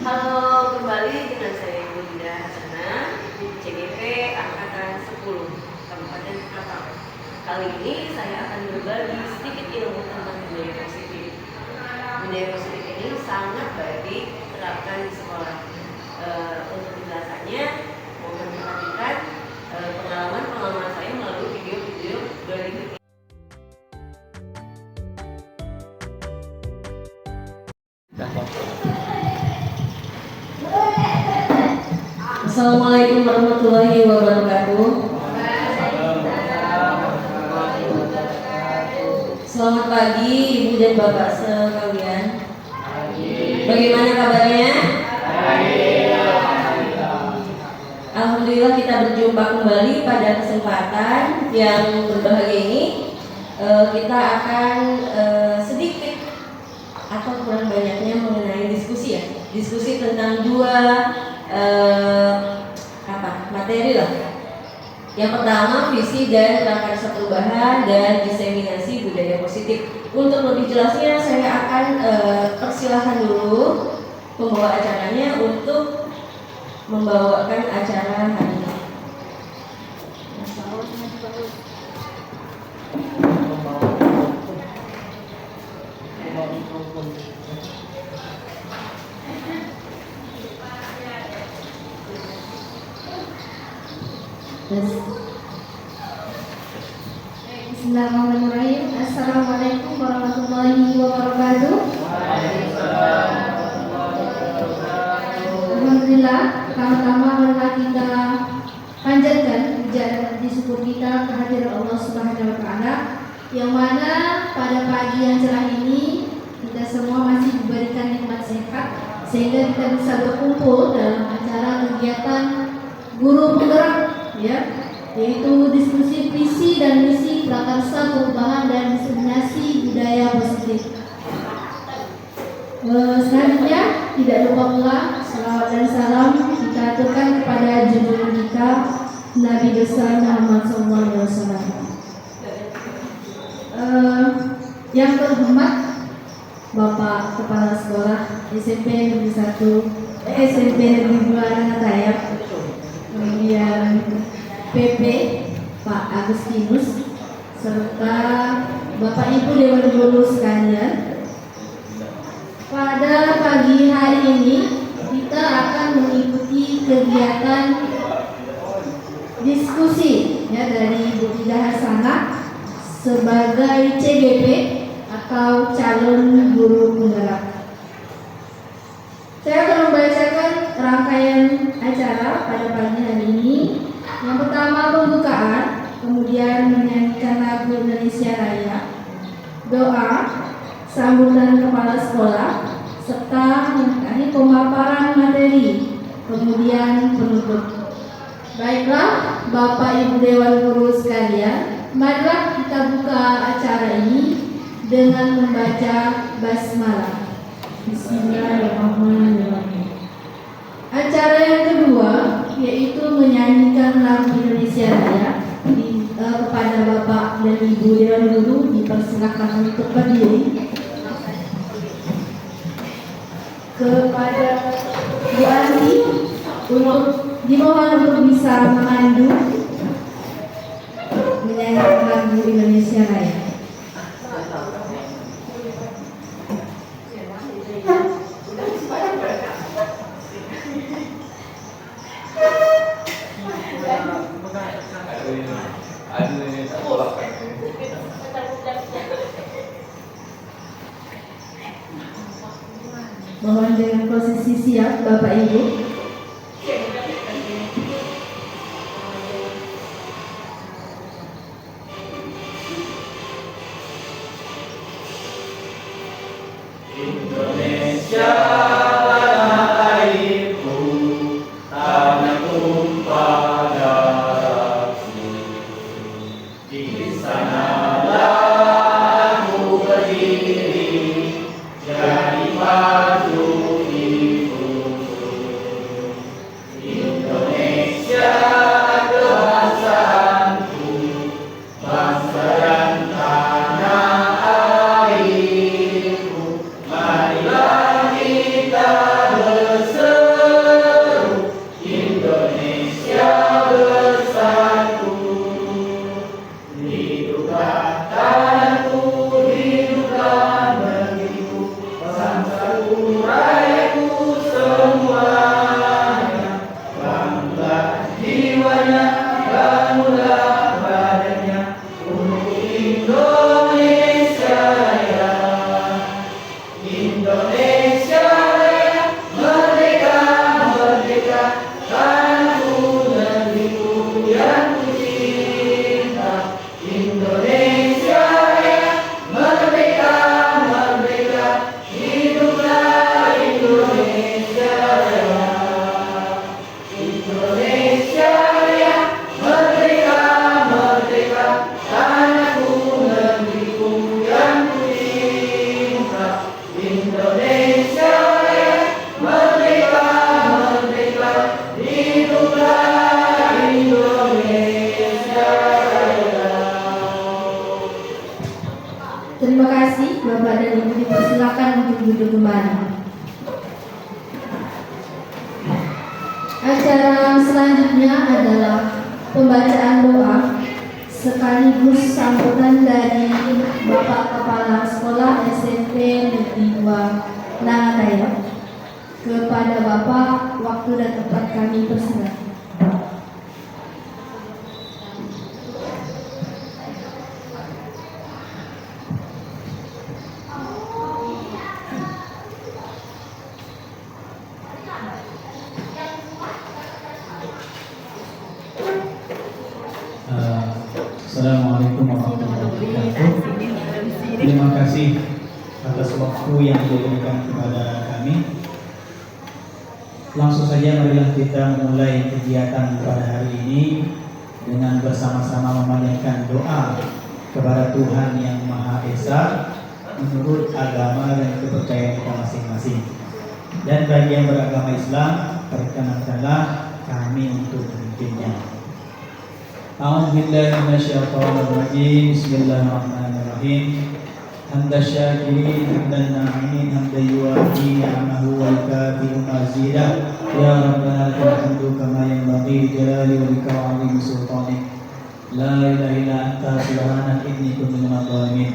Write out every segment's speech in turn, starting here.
Halo, kembali dengan saya Ibu Dinda Hasanah, CGP Angkatan 10, Kabupaten Kampar. Kali ini saya akan berbagi sedikit ilmu tentang budaya positif. Budaya positif ini sangat baik diterapkan di sekolah. Untuk penjelasannya, mohon diperhatikan pengalaman saya melalui video-video berikut ini. Assalamualaikum warahmatullahi wabarakatuh. Selamat pagi Ibu dan Bapak sekalian. Bagaimana kabarnya? Alhamdulillah kita berjumpa kembali pada kesempatan yang berbahagia ini. Kita akan sedikit atau kurang banyaknya mengenai diskusi ya. Diskusi tentang dua materi lah. Yang pertama, visi dan prakarsa perubahan dan diseminasi budaya positif. Untuk lebih jelasnya saya akan persilahkan dulu pembawa acaranya untuk membawakan acara hari ini. Bismillahirrahmanirrahim. Assalamualaikum warahmatullahi wabarakatuh. Alhamdulillah, pertama-tama marilah kita panjatkan puja dan puji syukur kita kehadiran Allah Subhanahu wa taala yang mana pada pagi yang cerah ini kita semua masih diberikan nikmat sehat sehingga kita bisa berkumpul dalam acara kegiatan guru penggerak ya, yaitu diskusi visi dan misi prakarsa perubahan dan diseminasi budaya positif. Selanjutnya tidak lupa pula salawat dan salam kita aturkan kepada junjungan kita Nabi besar Muhammad SAW. Yang terhormat Bapak Kepala Sekolah SMP Negeri 1 SMP Negeri 2 Rangatayab, kemudian PP Pak Agustinus, serta Bapak Ibu Dewan Guru sekalian. Pada pagi hari ini kita akan mengikuti kegiatan diskusi ya dari Ibu Dinda Hasanah sebagai CGP atau calon guru penggerak. Saya akan membacakan rangkaian acara pada pagi hari ini. Yang pertama pembukaan, kemudian menyanyikan lagu Indonesia Raya, doa, sambutan kepala sekolah, serta mengakhiri pemaparan materi, kemudian penutup. Baiklah, Bapak Ibu Dewan Guru sekalian, marilah kita buka acara ini dengan membaca basmalah. Bismillahirrahmanirrahim. Acara yang kedua yaitu menyanyikan lagu Indonesia Raya kepada Bapak dan Ibu Dewan Guru dipersilakan untuk berdiri. Kepada Bu Andi untuk dimohon untuk bisa memandu menyanyikan lagu Indonesia Raya. Mohon dengan posisi siap Bapak Ibu. Indonesia airku, tanah tumpah darahku, di sanalah aku berdiri, jadi padu ibuku. Indonesia kebangsaan kita Terima kasih Bapak dan Ibu, dipersilakan untuk duduk kembali. Acara selanjutnya adalah pembacaan doa sekaligus sambutan dari Bapak Kepala Sekolah SMP Negeri 2 Nangataya. Kepada Bapak, waktu dan tempat kami persilakan. Assalamualaikum warahmatullahi wabarakatuh. Terima kasih atas waktu yang diberikan kepada kami. Langsung saja marilah kita memulai kegiatan pada hari ini dengan bersama-sama memanjatkan doa kepada Tuhan yang Maha Esa menurut agama dan kepercayaan kita masing-masing. Dan bagi yang beragama Islam, perkenankanlah kami untuk memimpinnya. A'udzubillahi minasyaitonir rajim. Bismillahirrahmanirrahim. Hamdan syakirin, hamdan na'imin, hamdan yuwafi ni'amahu wal kafiru mazidah. Ya Rabbana lakal hamdu kama yanbaghi li jalali wajhika wa 'azimi sultanik. La ilaha illa anta subhanaka inni kuntu minadh dhalimin.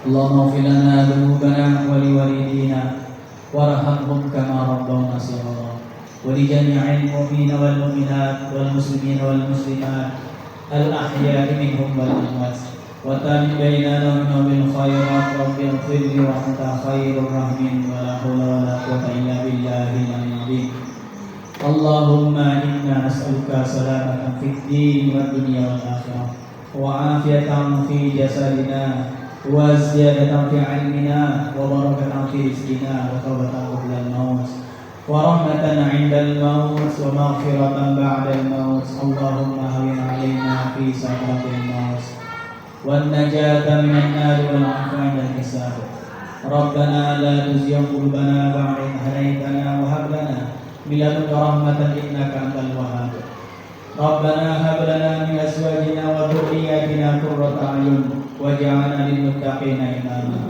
Allahumma ighfir lana dhunubana wa liwalidina warhamhum kama rabbawna shighara. ولجميع المؤمنين والمؤمنات والمسلمين والمسلمات الأحياء منهم والأموات وتابع بيننا وبينهم بالخيرات رب اغفر لي وأنت خير الراحمين ولا حول ولا قوة إلا بالله العلي العظيم. اللهم إنا نسألك سلامة في الدين والدنيا والآخرة وعافية في جسدنا وزيادة في علمنا وبركة في رزقنا وتوبة قبل الموت ورحمة عند الموت ومغفرة بعد الموت. اللهم هون علينا في سكرات الموت والنجاة من النار والعفو عند الحساب. ربنا لا تزغ قلوبنا بعد إذ هديتنا وهب لنا من لدنك رحمة إنك أنت الوهاب. ربنا هب لنا من أزواجنا وذرياتنا قرة أعين واجعلنا للمتقين إماما.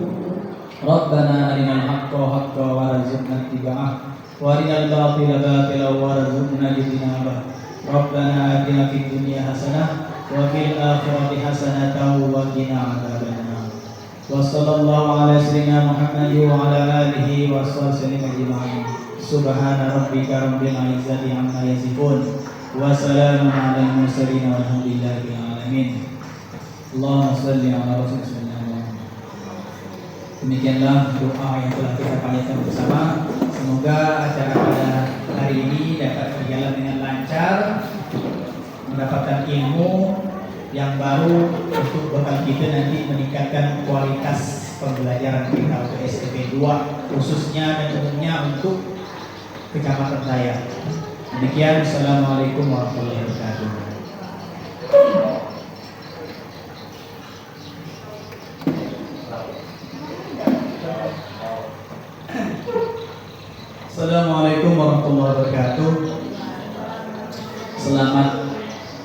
ربنا أرنا الحق حقا وارزقنا اتباعه وارنا الباطل باطلا وارزقنا اجتنابه. ربنا آتنا في الدنيا حسنة وفي الآخرة حسنة وقنا عذاب النار. وصلى الله على سيدنا محمد وعلى آله وصحبه أجمعين. سبحان ربك رب العزة عما يصفون وسلام على المرسلين والحمد لله رب العالمين. اللهم صل على رسول الله. Demikianlah doa yang telah kita panjatkan bersama. Semoga acara pada hari ini dapat berjalan dengan lancar, mendapatkan ilmu yang baru untuk bekal kita nanti meningkatkan kualitas pembelajaran kita untuk SMP 2 khususnya dan umumnya untuk kecamatan saya. Demikian, Assalamualaikum warahmatullahi wabarakatuh. Assalamualaikum warahmatullahi wabarakatuh. Selamat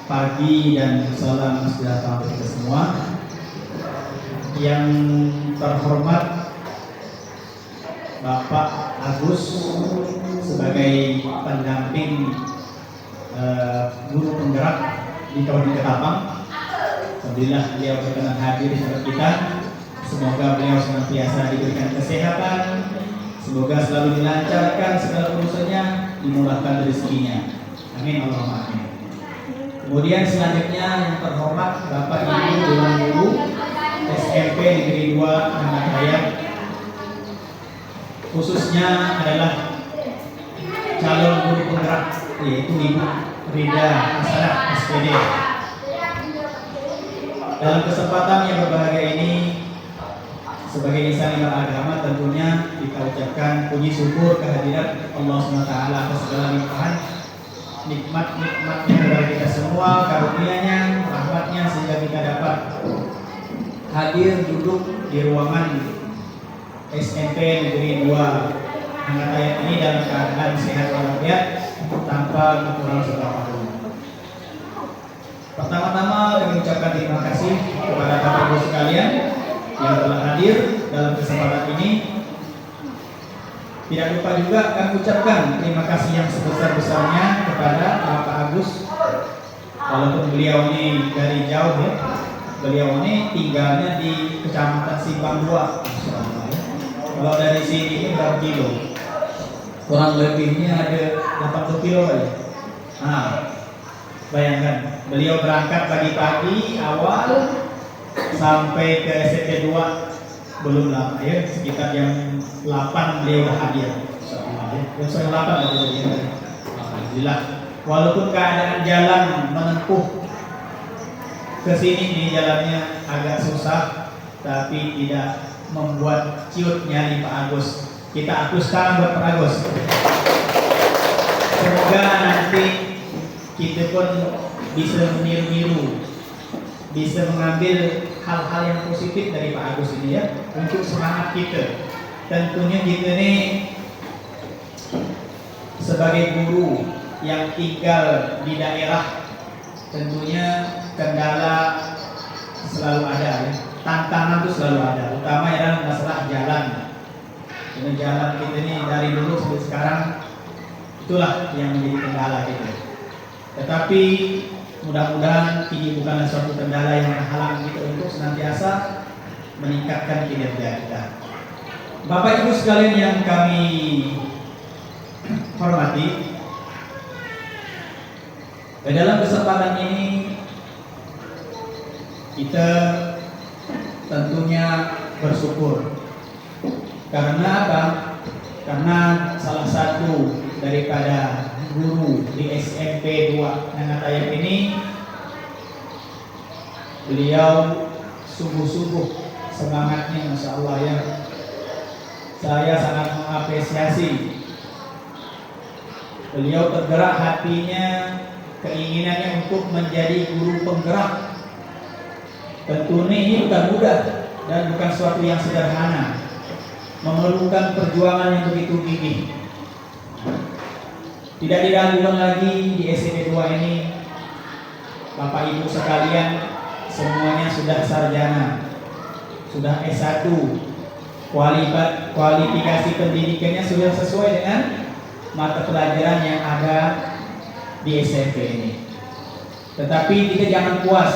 pagi dan salam sejahtera untuk kita semua. Yang terhormat Bapak Agus sebagai pendamping guru penggerak di Kabupaten Ketapang. Alhamdulillah beliau berkenan hadir di tempat kita. Semoga beliau senantiasa diberikan kesehatan, semoga selalu dilancarkan segala urusannya, dimurahkan rezekinya. Amin Allahumma amin. Kemudian selanjutnya yang terhormat Bapak Ibu Dewan Guru SMP Negeri 2 Nangataya, khususnya adalah calon guru penggerak yaitu Ibu Rida Hasanah SPD. Dalam kesempatan yang berbahagia ini, sebagai insan yang beragama, tentunya kita ucapkan puji syukur kehadiran Allah SWT atas segala limpahan nikmat-nikmatnya kepada kita semua, karunia-Nya, rahmat-Nya, sehingga kita dapat hadir duduk di ruangan SMP Negeri 2 Nangataya ini dalam keadaan sehat walafiat tanpa kekurangan apapun. Pertama-tama kami ucapkan terima kasih kepada Bapak Ibu sekalian yang telah hadir dalam kesempatan ini. Tidak lupa juga kami ucapkan terima kasih yang sebesar-besarnya kepada Bapak Agus. Walaupun beliau ini dari jauh ya, beliau ini tinggalnya di Kecamatan Simpang 2. Kalau dari sini ini berapa kilo? Kurang lebihnya ada 80 kilo ya. Nah, bayangkan beliau berangkat pagi-pagi awal sampai ke SMP 2 belum lama ya, sekitar jam 8 beliau udah hadir. Jam 8 ya. Alhamdulillah. Walaupun keadaan jalan menempuh ke sini ini jalannya agak susah, tapi tidak membuat ciut nyali Pak Agus. Kita akus sekarang buat Pak Agus. Semoga nanti kita pun bisa meniru-niru, bisa mengambil hal-hal yang positif dari Pak Agus ini ya, untuk semangat kita. Tentunya kita ini sebagai guru yang tinggal di daerah, tentunya kendala selalu ada ya. Tantangan itu selalu ada, utama adalah masalah jalan. Dengan jalan kita ini dari dulu sampai sekarang, itulah yang menjadi kendala kita. Tetapi mudah-mudahan ini bukanlah suatu kendala yang menghalang kita untuk senantiasa meningkatkan kinerja kita. Bapak Ibu sekalian yang kami hormati, dalam kesempatan ini kita tentunya bersyukur. Karena apa? Karena salah satu daripada guru di SMP 2 Nangatayap ini, beliau sungguh-sungguh semangatnya, Masya Allah ya. Saya sangat mengapresiasi. Beliau tergerak hatinya, keinginannya untuk menjadi guru penggerak. Tentunya ini bukan mudah dan bukan suatu yang sederhana, memerlukan perjuangan yang begitu gigih. Tidak diragukan lagi di SMP 2 ini, Bapak Ibu sekalian semuanya sudah sarjana, sudah S1, kualifikasi pendidikannya sudah sesuai dengan mata pelajaran yang ada di SMP ini. Tetapi kita jangan puas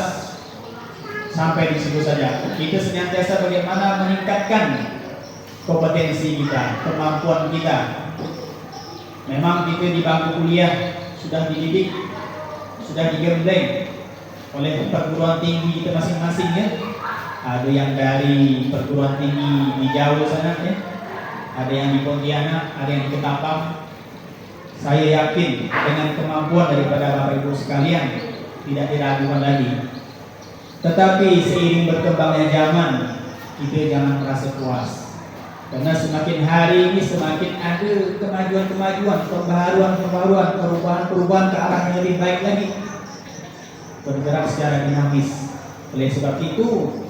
sampai di situ saja. Kita senantiasa bagaimana meningkatkan kompetensi kita, kemampuan kita. Memang kita di bangku kuliah sudah dididik, sudah digembleng oleh perguruan tinggi kita masing-masing ya. Ada yang dari perguruan tinggi di Jawa sana ya, ada yang di Pontianak, ada yang di Ketapang. Saya yakin dengan kemampuan daripada Bapak Ibu sekalian tidak diragukan lagi. Tetapi seiring berkembangnya zaman, kita jangan merasa puas. Karena semakin hari ini semakin ada kemajuan-kemajuan, pembaharuan, perubahan ke arah yang lebih baik lagi, bergerak secara dinamis. Oleh sebab itu,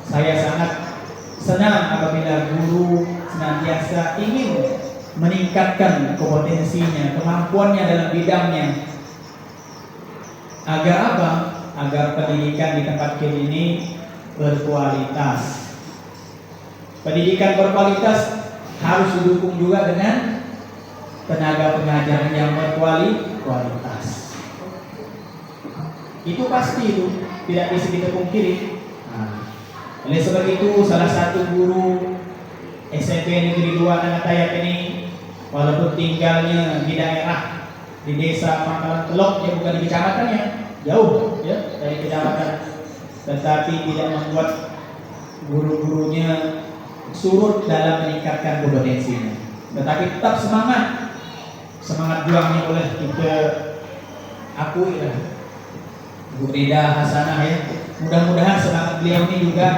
saya sangat senang apabila guru senantiasa ingin meningkatkan kompetensinya, kemampuannya dalam bidangnya. Agar apa? Agar pendidikan di tempat kita ini berkualitas. Pendidikan berkualitas harus didukung juga dengan tenaga pengajar yang berkualitas. Itu pasti itu, tidak bisa kita pungkiri. Oleh sebab itu, salah satu guru SMP Negeri 2 Nangatayap ini, walaupun tinggalnya di daerah, di desa Pangkalan Telok, ya bukan di kecamatannya, jauh ya dari kecamatan, tetapi tidak membuat guru-gurunya surut dalam meningkatkan kompetensinya, tetapi tetap semangat juangnya oleh kita akui lah Bu Rida Hasanah ya. Mudah-mudahan semangat beliau ini juga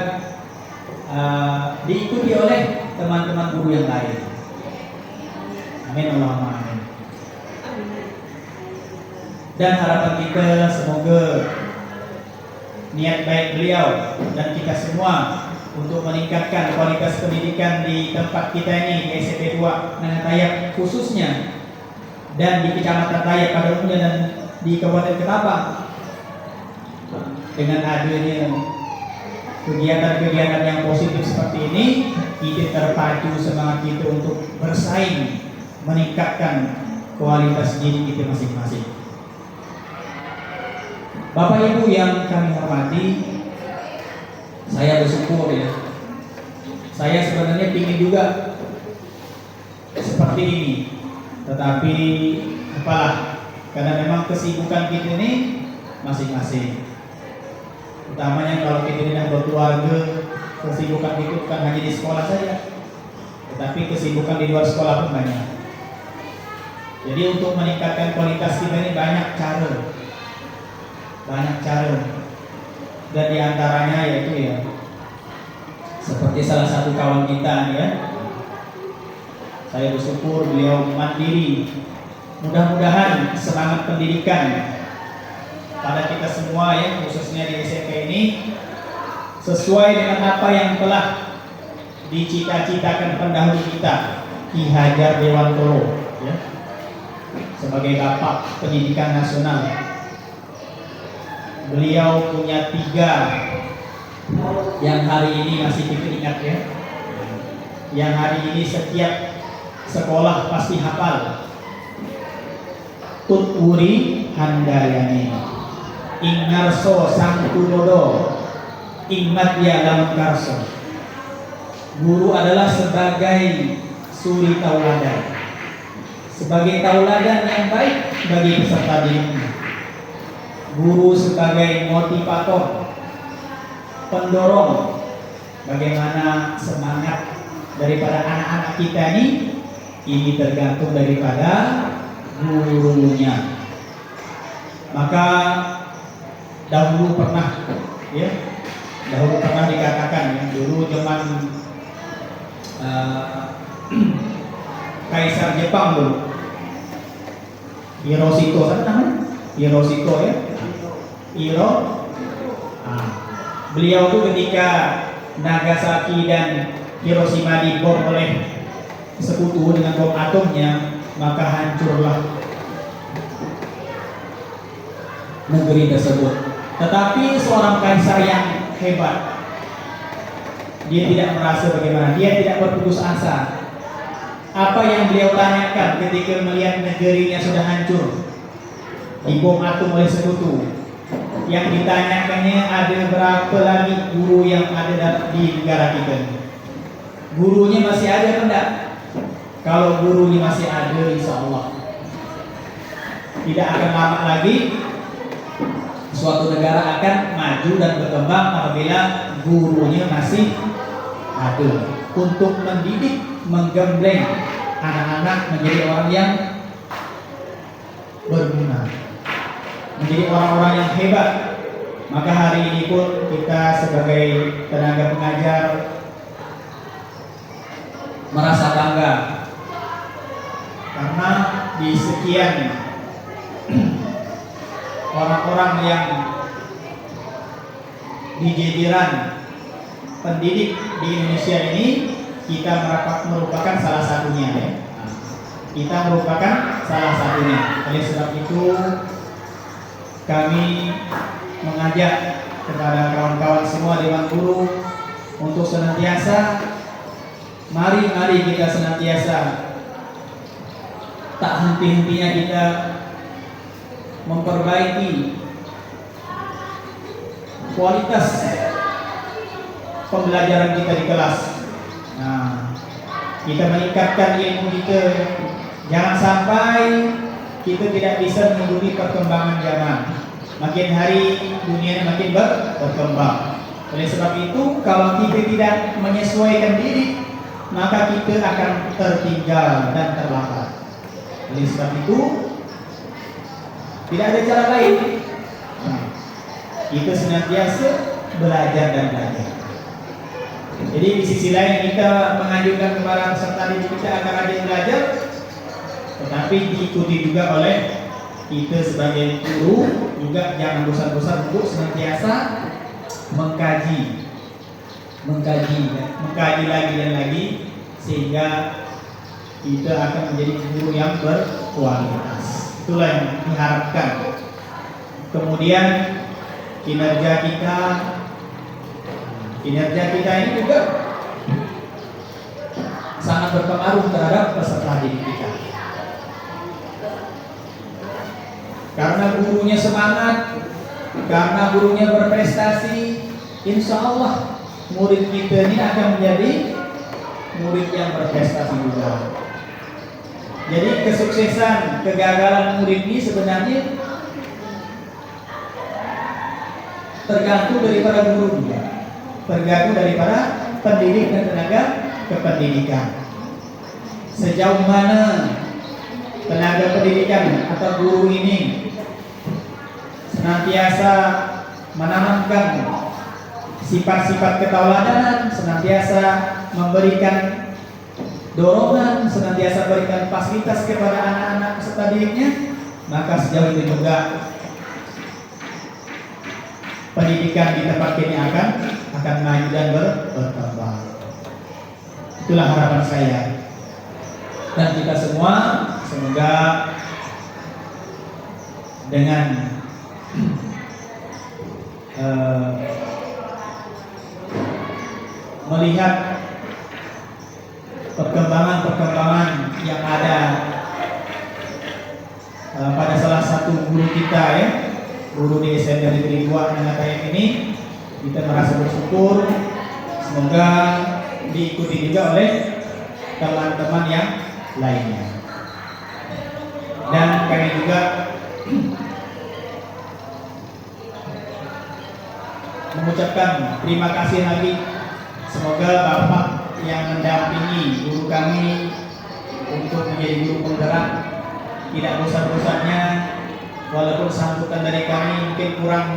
diikuti oleh teman-teman guru yang lain. Amin Allahumma amin. Dan harapan kita semoga niat baik beliau dan kita semua untuk meningkatkan kualitas pendidikan di tempat kita ini, di SMP 2 Nangatayap khususnya, dan di Kecamatan Tayap pada umumnya, dan di Kabupaten Ketapang, dengan adanya kegiatan-kegiatan yang positif seperti ini, kita terpacu semangat kita untuk bersaing, meningkatkan kualitas diri kita masing-masing. Bapak Ibu yang kami hormati, saya bersyukur ya. Saya sebenarnya ingin juga seperti ini, tetapi apalah, karena memang kesibukan kita ini masing-masing. Utamanya kalau kita tidak berkeluarga, kesibukan itu bukan hanya di sekolah saja, tetapi kesibukan di luar sekolah pun banyak. Jadi untuk meningkatkan kualitas kita ini banyak cara, dan diantaranya yaitu ya, seperti salah satu kawan kita ya, saya bersyukur beliau mandiri. Mudah-mudahan semangat pendidikan pada kita semua ya, khususnya di SMK ini, sesuai dengan apa yang telah dicita-citakan pendahulu kita, Ki Hajar Dewantoro ya, sebagai Bapak Pendidikan Nasional. Beliau punya 3 yang hari ini masih kita ingat ya, yang hari ini setiap sekolah pasti hafal. Tut Wuri Handayani, Ing Ngarso Sang Tudodo, Ing Madya Lam Karso. Guru adalah sebagai suri tauladan, sebagai tauladan yang baik bagi peserta didiknya. Guru sebagai motivator, pendorong bagaimana semangat daripada anak-anak kita ini tergantung daripada gurunya. Maka dahulu pernah dikatakan ya, dulu zaman Kaisar Jepang dulu, Hirohito, apa namanya? Hirohito ya, beliau tuh ketika Nagasaki dan Hiroshima dibom oleh sekutu dengan bom atomnya, maka hancurlah negeri tersebut. Tetapi seorang kaisar yang hebat, dia tidak merasa bagaimana, dia tidak berputus asa. Apa yang beliau tanyakan ketika melihat negerinya sudah hancur, dibom atom oleh sekutu, yang ditanyakannya ada berapa lagi guru yang ada di negara kita? Gurunya masih ada atau enggak? Kalau gurunya masih ada, insya Allah tidak akan lama lagi suatu negara akan maju dan berkembang apabila gurunya masih ada untuk mendidik, menggembleng anak-anak menjadi orang yang berguna, menjadi orang-orang yang hebat. Maka hari ini pun kita sebagai tenaga pengajar merasa bangga karena di sekian orang-orang yang di jajaran pendidik di Indonesia ini, kita merupakan salah satunya ya. Kita merupakan salah satunya. Oleh sebab itu kami mengajak kepada kawan-kawan semua Dewan Guru untuk senantiasa, mari kita senantiasa tak henti-hentinya kita memperbaiki kualitas pembelajaran kita di kelas. Nah, kita meningkatkan ilmu kita. Jangan sampai kita tidak bisa mengikuti perkembangan zaman. Makin hari dunia makin berkembang. Oleh sebab itu, kalau kita tidak menyesuaikan diri, maka kita akan tertinggal dan terlambat. Oleh sebab itu, tidak ada cara lain. Kita senantiasa belajar dan belajar. Jadi di sisi lain kita menganjurkan kepada peserta didik kita agar rajin belajar, tetapi diikuti juga oleh kita sebagai guru juga jangan bosan-bosan untuk senantiasa mengkaji lagi dan lagi, sehingga kita akan menjadi guru yang berkualitas. Itulah yang diharapkan. Kemudian kinerja kita Kinerja kita ini juga sangat berpengaruh terhadap peserta didik kita. Karena gurunya semangat, karena gurunya berprestasi, insya Allah murid kita ini akan menjadi murid yang berprestasi juga. Jadi kesuksesan, kegagalan murid ini sebenarnya tergantung daripada guru juga, tergantung daripada pendidik dan tenaga kependidikan. Sejauh mana tenaga pendidikan atau guru ini senantiasa menanamkan sifat-sifat ketauladanan, senantiasa memberikan dorongan, senantiasa berikan fasilitas kepada anak-anak peserta didiknya, maka sejauh itu juga pendidikan di tempat ini akan maju dan berkembang. Itulah harapan saya. Dan kita semua semoga dengan melihat perkembangan yang ada pada salah satu guru kita ya, guru di SMP Negeri 2 Nangatayam ini, kita merasa bersyukur. Semoga diikuti juga oleh teman-teman yang lainnya. Dan kami juga mengucapkan terima kasih lagi. Semoga Bapak yang mendampingi guru kami untuk menjadi guru penggerak tidak bosan-bosannya, walaupun sambutan dari kami mungkin kurang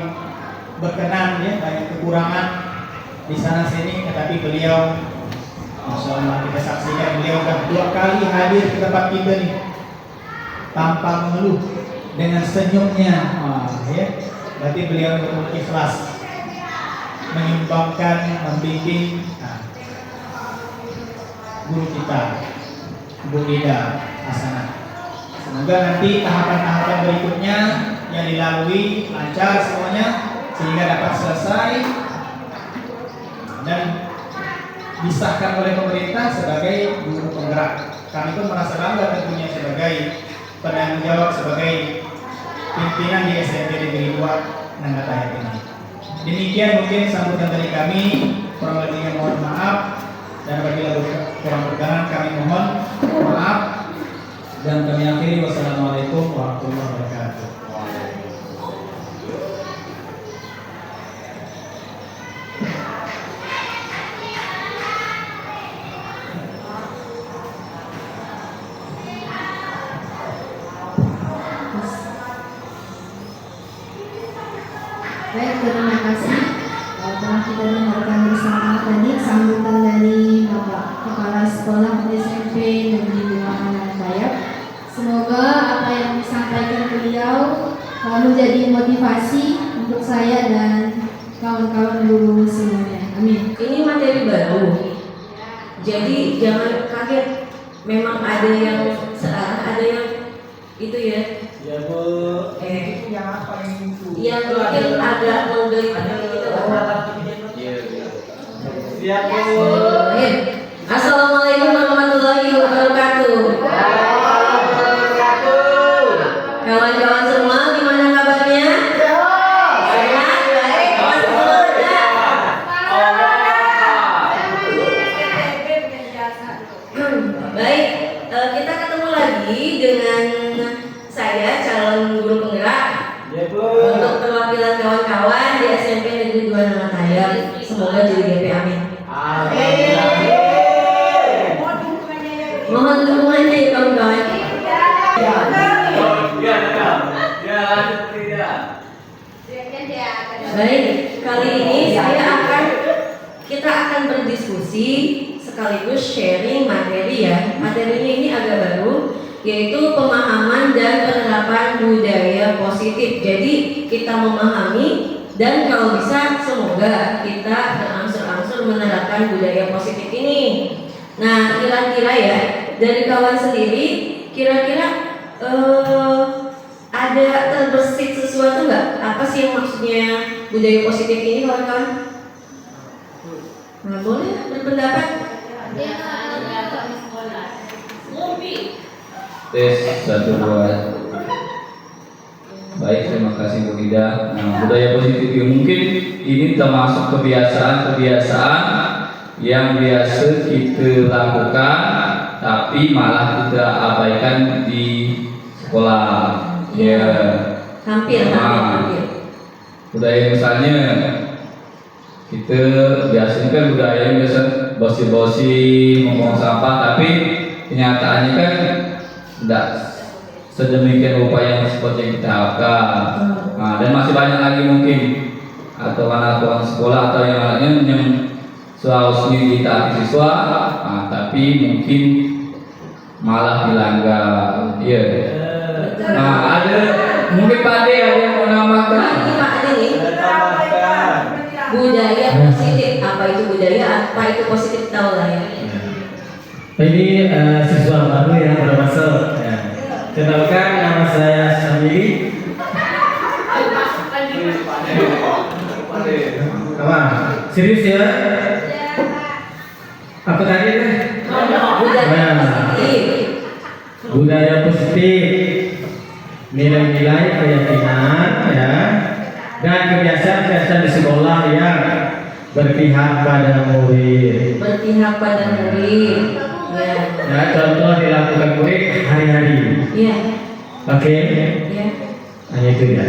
berkenan ya, banyak kekurangan di sana sini, tetapi beliau, Masya Allah, kita saksikan beliau sudah 2 kali hadir ke tempat kita nih tanpa mengeluh, dengan senyumnya. Ya, berarti beliau betul ikhlas menyumbangkan, membimbing guru kita, Bu Ida Hasanah. Semoga nanti tahapan-tahapan berikutnya yang dilalui lancar semuanya sehingga dapat selesai dan disahkan oleh pemerintah sebagai guru penggerak. Kami pun merasa bangga tentunya sebagai penanggung jawab, sebagai pimpinan di SMP Negeri 2 Nangatayam ini. Demikian mungkin sambutan dari kami, kurang lebihnya mohon maaf, dan apabila kurang berkenan kami mohon maaf, dan kami akhiri. Wassalamualaikum warahmatullahi wabarakatuh. Baik, terima kasih telah kita dengarkan bersama tadi sambutan dari Bapak Kepala Sekolah SMP Negeri 2 Nangatayam. Semoga apa yang disampaikan beliau menjadi motivasi untuk saya dan kawan-kawan guru semuanya. Amin. Ini materi baru, jadi jangan kaget. Memang ada yang searah, ada yang itu ya. Ya Bu, itu yang apa yang itu? Yang mungkin agak menggelitik gitu. Siap Bu. Assalamualaikum warahmatullahi wabarakatuh. Kawan-kawan semua, gimana kabarnya? Sehat, baik, baik, kita ketemu lagi dengan saya, calon guru penggerak, untuk perwakilan kawan-kawan di SMP Negeri 2 Nangatayam. Semoga jadi GP, amin. Mohon dukungannya ya kawan-kawan. Baik, kali ini kita akan berdiskusi sekaligus sharing materi ya. Materinya ini agak baru, yaitu pemahaman dan penerapan budaya positif. Jadi kita memahami dan kalau bisa semoga kita berangsur-angsur menerapkan budaya positif ini. Nah, kira-kira ya dari kawan sendiri, kira-kira ada terbersit sesuatu nggak? Apa sih yang maksudnya budaya positif ini kawan-kawan? Nah, boleh berpendapat? Tes 1 2. Baik, terima kasih Bu Ida. Nah, budaya positif mungkin ini termasuk kebiasaan-kebiasaan yang biasa kita lakukan, tapi malah kita abaikan di sekolah. Ya. Hampir. Budaya misalnya kita biasanya kan budaya biasa bosi-bosi ngomong sampah, tapi kenyataannya kan tidak sedemikian rupa yang seperti yang kita harapkan. Nah, dan masih banyak lagi mungkin aturan-aturan sekolah atau yang lainnya yang seharusnya ditaati siswa, tapi mungkin malah dilanggar. Iya. Nah, ada mungkin Pak Ade ada yang mau nambahkan. Ini Pak Ade nih. Budaya positif. Apa itu budaya? Apa itu positif? Tahu lah ya. Ini siswa baru yang baru masuk. Ya. Kenalkan, nama saya Samiri. Apa? Serius ya? Apa tadi? Budaya positif. Budaya positif, nilai-nilai keyakinan, ya, dan kebiasaan-kebiasaan di sekolah yang berpihak pada murid. Berpihak pada murid. Ya. Ya, contoh dilakukan murid hari-hari. Iya. Oke, Iya. hanya itu ya.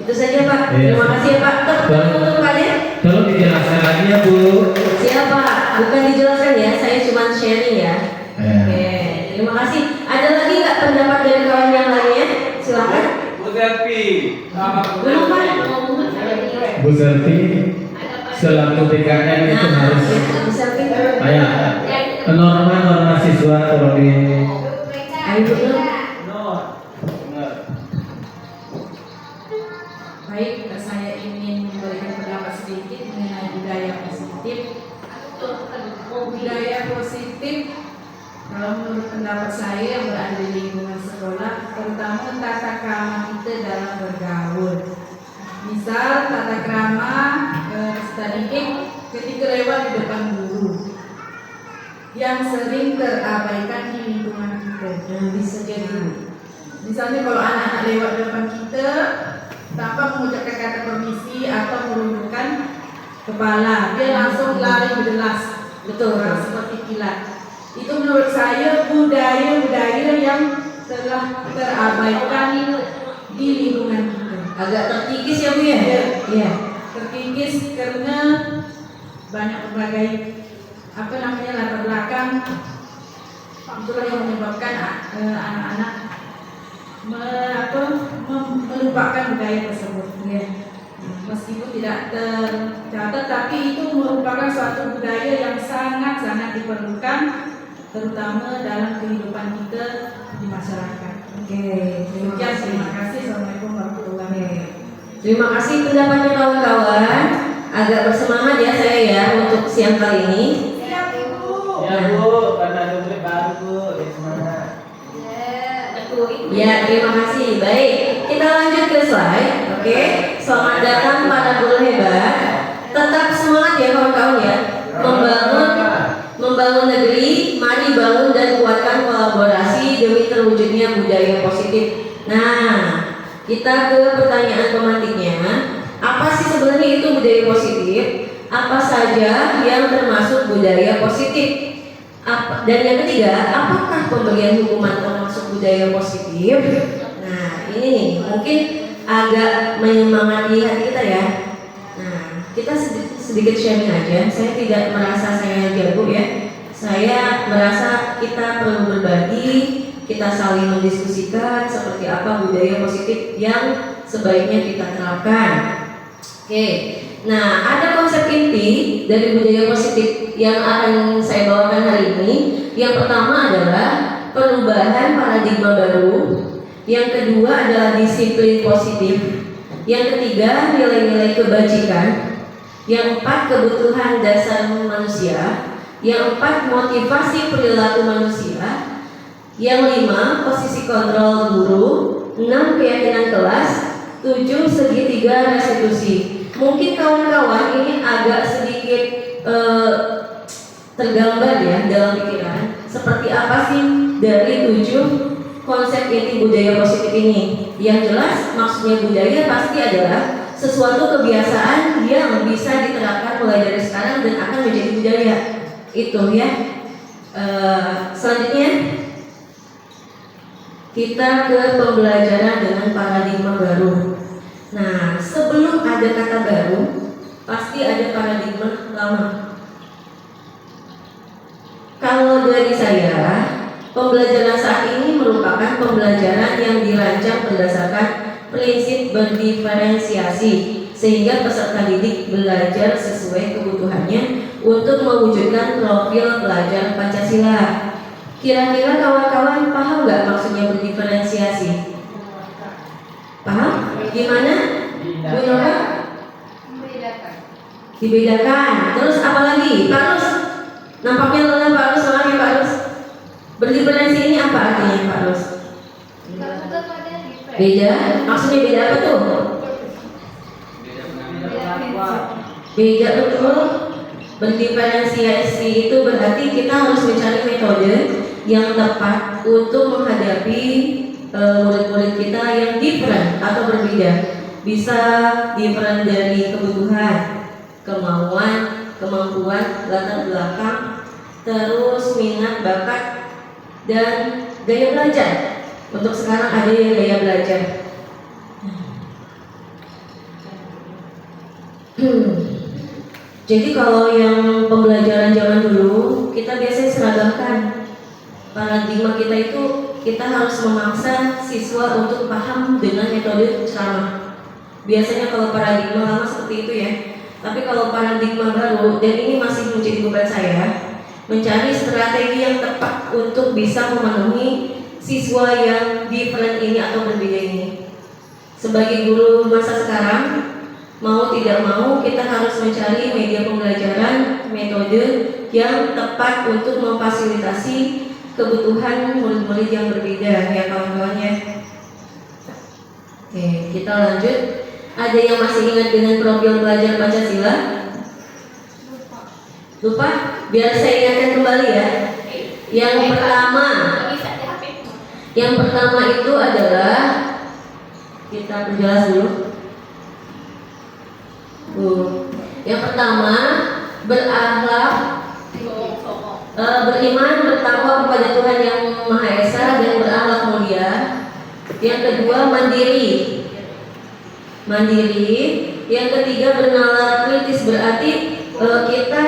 Itu saja Pak. Iya. Terima kasih ya Pak. Betul Pak Ade. Tolong dijelaskan lagi ya Bu. Siap Pak. Bukan dijelaskan ya. Saya cuma sharing ya. Ya. Oke. Terima kasih. Ada lagi nggak pendapat dari kawan yang lainnya? Silakan. Bu Selvi. Belum Pak. Bu Selvi, selaku BKN itu harus Bisa norma-norma siswa kalau di Ayo dulu. Baik, saya ingin memberikan pendapat sedikit mengenai budaya positif. Budaya positif, kalau menurut pendapat saya yang berada di lingkungan sekolah, terutama tata krama kita dalam bergaul. Misal tata krama sedikit ketika lewat di depan guru yang sering terabaikan di lingkungan kita. Bisa jadi. Misalnya kalau anak-anak lewat depan kita tanpa mengucapkan kata permisi atau merundukkan kepala, dia langsung lari berdelas. Betul. Orang seperti kilat. Itu menurut saya budaya-budaya yang telah terabaikan di lingkungan kita. Agak terkikis ya Bu ya? Iya. Terkikis karena banyak berbagai latar belakang. Itulah yang menyebabkan anak-anak melupakan budaya tersebut. Iya. Meskipun tidak tercatat, tapi itu merupakan suatu budaya yang sangat-sangat diperlukan, terutama dalam kehidupan kita di masyarakat. Oke. Terima Sekian, kasih. terima kasih. Assalamualaikum warahmatullahi wabarakatuh. Terima kasih pendapatnya kawan-kawan. Agak bersemangat ya saya ya untuk siang kali ini. Ya Bu, karena ada murid baru Bu, ya semangat. Ya, terima kasih. Baik, kita lanjut ke slide. Oke, selamat datang para guru hebat. Tetap semangat ya kawan-kawan ya. Membangun negeri. Mari bangun dan kuatkan kolaborasi demi terwujudnya budaya positif. Nah, kita ke pertanyaan pemantiknya. Apa sih sebenarnya itu budaya positif? Apa saja yang termasuk budaya positif? Dan yang ketiga, apakah pemberian hukuman termasuk budaya positif? Nah, ini nih, mungkin agak menyemangati hati kita ya. Nah, kita sedikit sharing aja. Saya tidak merasa saya jago ya. Saya merasa kita perlu berbagi, kita saling mendiskusikan seperti apa budaya positif yang sebaiknya kita terapkan. Oke. Nah, ada konsep inti dari budaya positif yang akan saya bawakan hari ini. Yang pertama adalah perubahan paradigma baru. Yang kedua adalah disiplin positif. Yang ketiga, nilai-nilai kebajikan. Yang empat, kebutuhan dasar manusia. Yang empat, motivasi perilaku manusia. Yang lima, posisi kontrol guru. 6, keyakinan kelas. 7, segitiga restitusi. Mungkin kawan-kawan ini agak sedikit sedikit tergambar ya dalam pikiran seperti apa sih dari 7 konsep inti budaya positif ini. Yang jelas maksudnya budaya pasti adalah sesuatu kebiasaan yang bisa diterapkan mulai dari sekarang dan akan menjadi budaya. Itu ya. Selanjutnya kita ke pembelajaran dengan paradigma baru. Nah, sebelum ada kata baru, pasti ada paradigma lama. Kalau dari saya, pembelajaran saat ini merupakan pembelajaran yang dirancang berdasarkan prinsip berdiferensiasi, sehingga peserta didik belajar sesuai kebutuhannya untuk mewujudkan profil pelajar Pancasila. Kira-kira kawan-kawan paham nggak maksudnya berdiferensiasi? Paham? Gimana? Bu Nova? Dibedakan. Terus apa lagi? Pak Rus? Nampaknya lelah Pak Rus, soalnya Pak Rus. Berdiferensi ini apa artinya Pak Rus? Beda? Maksudnya beda apa tuh? Beda betul. Berdiferensiasi itu berarti kita harus mencari metode yang tepat untuk menghadapi murid-murid kita yang different atau berbeda. Bisa different dari kebutuhan, kemauan, kemampuan, latar belakang, terus minat, bakat, dan gaya belajar. Untuk sekarang ada yang gaya belajar. Jadi kalau yang pembelajaran zaman dulu kita biasanya seragamkan. Paradigma kita itu kita harus memaksa siswa untuk paham dengan metode ceramah. Biasanya kalau paradigma lama seperti itu ya. Tapi kalau paradigma baru, dan ini masih menjadi beban saya, mencari strategi yang tepat untuk bisa memenuhi siswa yang different ini atau berbeda ini. Sebagai guru masa sekarang, mau tidak mau kita harus mencari media pembelajaran, metode yang tepat untuk memfasilitasi kebutuhan murid-murid yang berbeda ya kawan-kawan ya. Oke, kita lanjut. Ada yang masih ingat dengan profil pelajar Pancasila? Lupa? Biar saya ingatkan kembali ya. Yang pertama itu adalah, kita perjelas dulu. Yang pertama, berakhlak, beriman, bertakwa kepada Tuhan Yang Maha Esa dan berakhlak mulia. Yang kedua, mandiri. Yang ketiga, bernalar kritis, berarti kita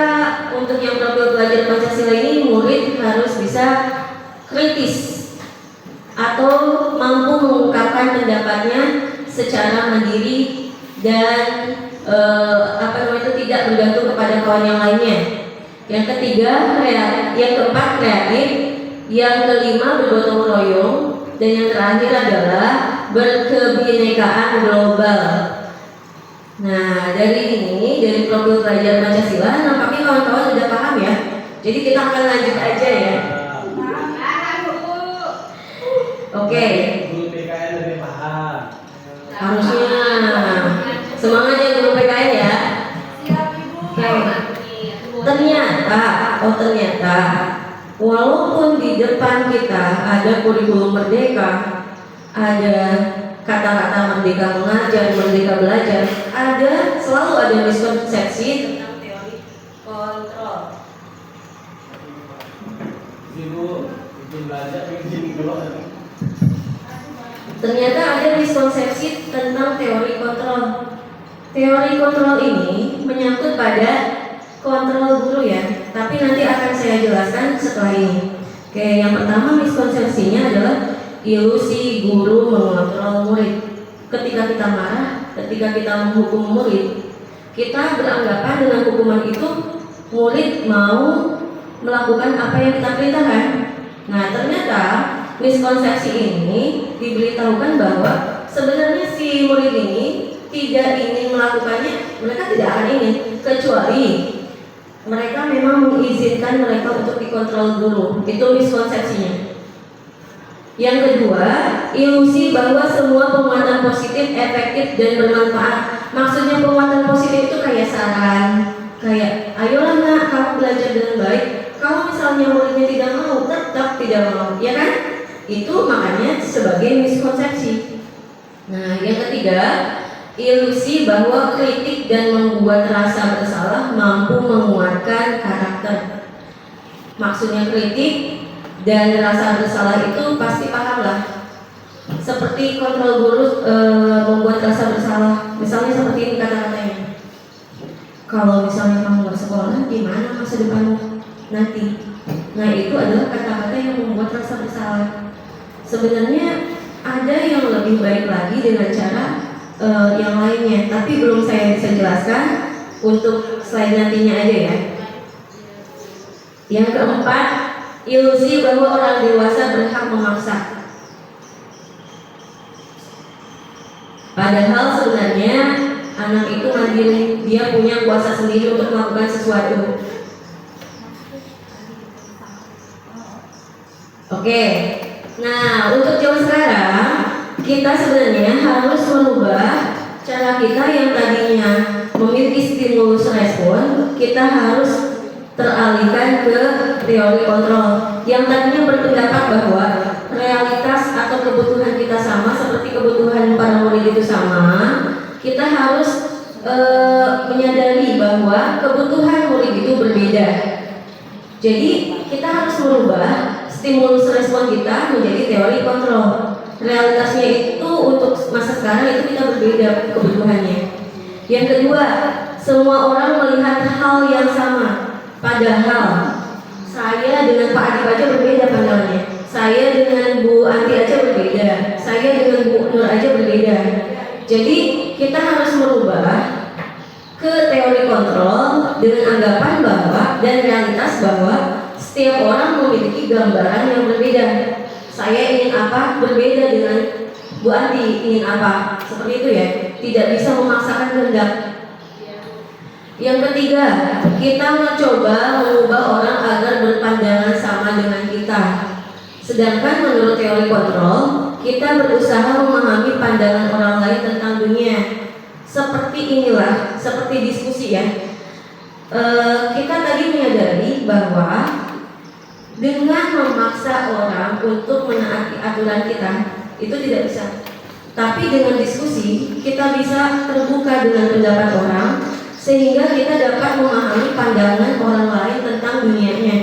untuk yang profil pelajar Pancasila ini murid harus bisa kritis atau mampu mengungkapkan pendapatnya secara mandiri dan tidak bergantung kepada kawan yang lainnya. Yang ketiga, yang keempat kreatif, yang kelima bergotong royong, dan yang terakhir adalah berkebinekaan global. Nah, dari profil pelajar Pancasila nampaknya kawan-kawan sudah paham ya. Jadi kita akan lanjut aja ya. Oke. Guru PKN lebih paham. Harusnya semangat ya guru PKN ya. Ternyata walaupun di depan kita ada kurikulum merdeka, ada kata-kata merdeka mengajar, merdeka belajar, selalu ada miskonsepsi tentang teori kontrol. Ibu bikin belajar, bikin keluar. Ternyata ada miskonsepsi tentang teori kontrol. Teori kontrol ini menyangkut pada kontrol guru ya, tapi nanti akan saya jelaskan setelah ini. Oke, yang pertama miskonsepsinya adalah ilusi guru mengontrol murid. Ketika kita marah, ketika kita menghukum murid, kita beranggapan dengan hukuman itu murid mau melakukan apa yang kita perintahkan. Nah, ternyata miskonsepsi ini diberitahukan bahwa sebenarnya si murid ini tidak ingin melakukannya, mereka tidak akan ingin, kecuali mereka memang mengizinkan mereka untuk dikontrol guru. Itu miskonsepsinya. Yang kedua, ilusi bahwa semua penguatan positif efektif dan bermanfaat. Maksudnya penguatan positif itu kayak saran, kayak ayolah nak, kamu belajar dengan baik. Kalau misalnya muridnya tidak mau, tetap tidak mau, ya kan? Itu makanya sebagai miskonsepsi. Nah, yang ketiga, ilusi bahwa kritik dan membuat rasa bersalah mampu menguatkan karakter. Maksudnya kritik dan rasa bersalah itu pasti paham lah. Seperti kontrol guru membuat rasa bersalah. Misalnya seperti ini kata-katanya. Kalau misalnya kamu nggak sekolah, gimana masa depanmu nanti? Nah, itu adalah kata-kata yang membuat rasa bersalah. Sebenarnya ada yang lebih baik lagi dengan cara yang lainnya, tapi belum saya bisa jelaskan. Untuk slide nantinya aja ya. Yang keempat, ilusi bahwa orang dewasa berhak memaksa. Padahal sebenarnya anak itu mandiri, dia punya kuasa sendiri untuk melakukan sesuatu. Oke, nah untuk zaman sekarang kita sebenarnya harus merubah cara kita yang tadinya memiliki stimulus respon, kita harus teralihkan ke teori kontrol yang tadinya berpendapat bahwa realitas atau kebutuhan kita sama seperti kebutuhan para murid itu sama. Kita harus menyadari bahwa kebutuhan murid itu berbeda. Jadi kita harus merubah stimulus respon kita menjadi teori kontrol. Realitasnya itu untuk masa sekarang itu kita berbeda kebutuhannya. Yang kedua, semua orang melihat hal yang sama. Padahal saya dengan Pak Adib aja berbeda pandangannya. Saya dengan Bu Anti aja berbeda. Saya dengan Bu Nur aja berbeda. Jadi kita harus merubah ke teori kontrol dengan anggapan bahwa dan realitas bahwa setiap orang memiliki gambaran yang berbeda. Saya ingin apa berbeda dengan Bu Anti ingin apa, seperti itu ya. Tidak bisa memaksakan kehendak. Yang ketiga, kita mencoba mengubah orang agar berpandangan sama dengan kita. Sedangkan menurut teori kontrol, kita berusaha memahami pandangan orang lain tentang dunia. Seperti inilah, seperti diskusi ya. Kita tadi menyadari bahwa dengan memaksa orang untuk menaati aturan kita, itu tidak bisa. Tapi dengan diskusi, kita bisa terbuka dengan pendapat orang, sehingga kita dapat memahami pandangan orang lain tentang dunianya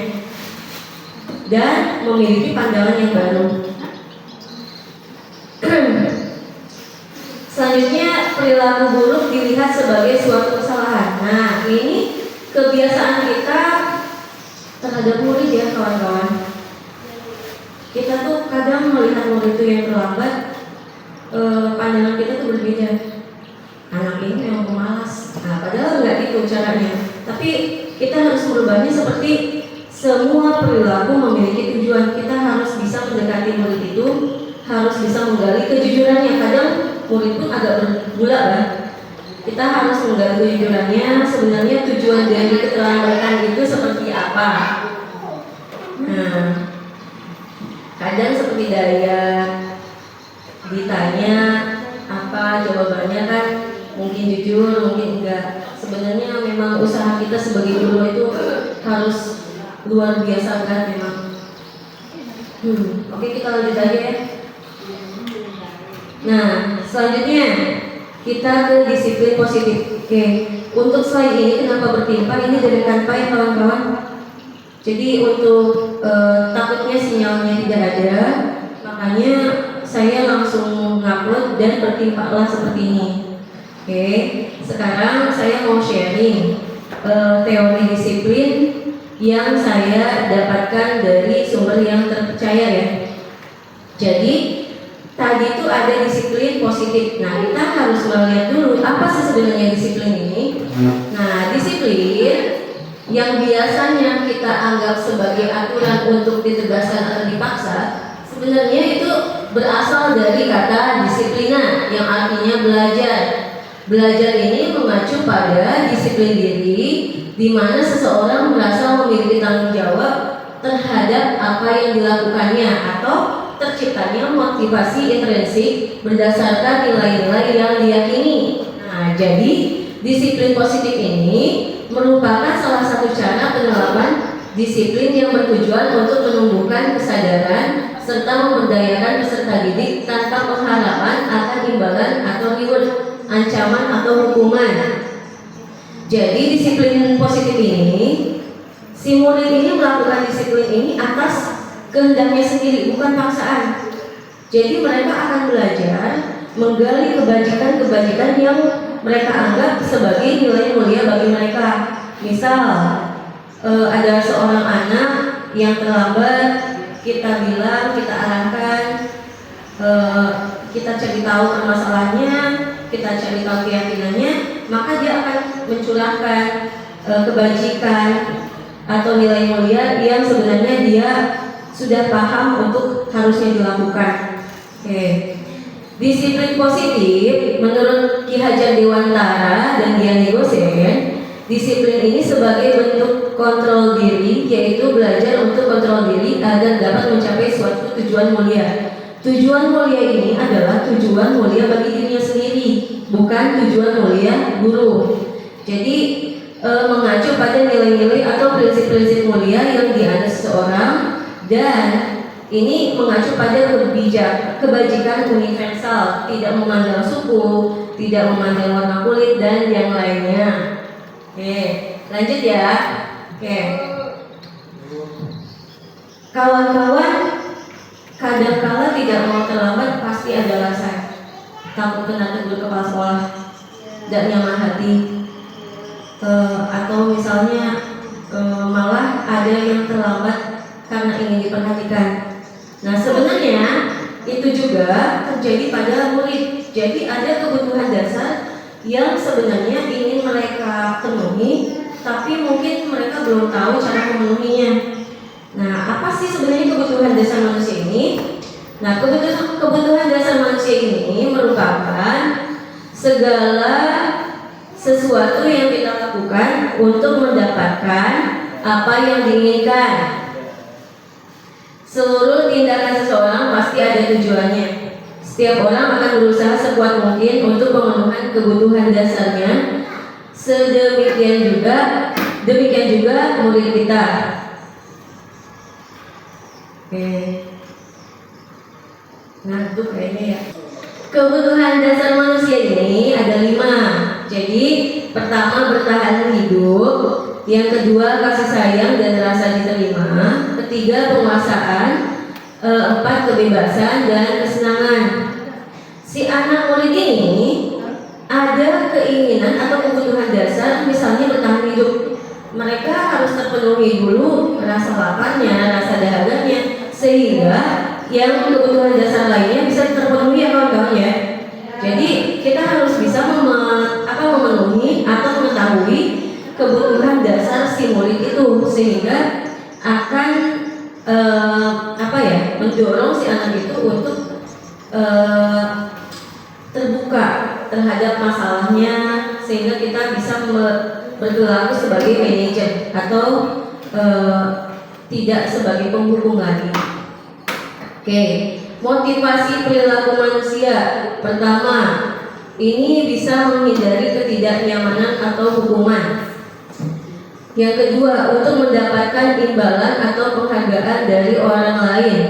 dan memiliki pandangan yang baru. Selanjutnya, perilaku buruk dilihat sebagai suatu kesalahan. Nah, ini kebiasaan kita terhadap murid ya kawan-kawan. Kita tuh kadang melihat murid itu yang terlambat, pandangan kita tuh berbeda. Anak ini memang pemalas. Nah, padahal nggak gitu caranya. Tapi kita harus merubahnya seperti semua perilaku memiliki tujuan. Kita harus bisa mendekati murid itu, harus bisa menggali kejujurannya. Kadang murid pun agak bergula kan. Kita harus menggali kejujurannya. Sebenarnya tujuan dari keterlambatan itu seperti apa? Nah, kadang seperti daya ditanya apa jawabannya kan mungkin jujur, mungkin enggak. Sebenarnya memang usaha kita sebagai guru itu harus luar biasa berat memang. Oke, kita lanjut aja ya. Nah, selanjutnya kita ke disiplin positif. Oke, untuk slide ini kenapa bertimpa? Ini dari Canva ya kawan-kawan. Jadi untuk takutnya sinyalnya tidak ada, makanya saya langsung ngupload dan bertimpalah seperti ini. Oke, sekarang saya mau sharing teori disiplin yang saya dapatkan dari sumber yang terpercaya ya. Jadi tadi itu ada disiplin positif. Nah, kita harus melihat dulu apa sih sebenarnya disiplin ini. Nah, disiplin yang biasanya kita anggap sebagai aturan untuk ditegaskan atau dipaksa, sebenarnya itu berasal dari kata disiplina yang artinya belajar. Belajar ini mengacu pada disiplin diri, di mana seseorang merasa memiliki tanggung jawab terhadap apa yang dilakukannya atau terciptanya motivasi intrinsik berdasarkan nilai-nilai yang diyakini. Nah, jadi disiplin positif ini merupakan salah satu cara penerapan disiplin yang bertujuan untuk menumbuhkan kesadaran serta memberdayakan peserta didik tanpa pengharapan akan imbalan atau reward, ancaman atau hukuman. Jadi disiplin positif ini, si murid ini melakukan disiplin ini atas kehendaknya sendiri, bukan paksaan. Jadi mereka akan belajar menggali kebajikan-kebajikan yang mereka anggap sebagai nilai mulia bagi mereka. Misal ada seorang anak yang terlambat, kita bilang, kita arahkan, kita cari tahu permasalahannya, kita cari tahu keyakinannya, maka dia akan mencurahkan kebajikan atau nilai mulia yang sebenarnya dia sudah paham untuk harusnya dilakukan. Oke. Disiplin positif menurut Ki Hajar Dewantara dan Dian Gosen, disiplin ini sebagai bentuk kontrol diri, yaitu belajar untuk kontrol diri agar dapat mencapai suatu tujuan mulia. Tujuan mulia ini adalah tujuan mulia bagi dirinya sendiri, bukan tujuan mulia guru. Jadi mengacu pada nilai-nilai atau prinsip-prinsip mulia yang dianut seseorang, dan ini mengacu pada kebajikan universal, tidak memandang suku, tidak memandang warna kulit dan yang lainnya. Oke, lanjut ya. Oke. Kawan-kawan, kadang-kala tidak mau terlambat pasti ada alasan. Takut kena tegur kepala sekolah, tidak nyaman hati, atau misalnya malah ada yang terlambat karena ingin diperhatikan. Nah, sebenarnya itu juga terjadi pada murid. Jadi ada kebutuhan dasar yang sebenarnya ingin mereka penuhi, tapi mungkin mereka belum tahu cara memenuhinya. Nah, apa sih sebenarnya kebutuhan dasar manusia ini? Nah, kebutuhan dasar manusia ini merupakan segala sesuatu yang kita lakukan untuk mendapatkan apa yang diinginkan. Seluruh tindakan seseorang pasti ada tujuannya. Setiap orang akan berusaha sekuat mungkin untuk pemenuhan kebutuhan dasarnya. Demikian juga murid kita. Oke. Nah, itu kayaknya ya. Kebutuhan dasar manusia ini ada 5. Jadi pertama bertahan hidup, yang kedua kasih sayang dan rasa diterima, ketiga penguasaan, 4 kebebasan dan kesenangan. Si anak murid ini ada keinginan atau kebutuhan dasar, misalnya bertahan hidup. Mereka harus terpenuhi dulu rasa laparnya, rasa dahaganya, sehingga yang kebutuhan dasar lainnya bisa terpenuhi ya kawan-kawan ya. Jadi kita harus bisa memenuhi atau mengetahui kebutuhan dasar si murid itu, sehingga akan mendorong si anak itu untuk terbuka terhadap masalahnya, sehingga kita bisa berperilaku sebagai manajer atau tidak sebagai penghukum lagi. Oke, motivasi perilaku manusia. Pertama, ini bisa menghindari ketidaknyamanan atau hukuman. Yang kedua, untuk mendapatkan imbalan atau penghargaan dari orang lain.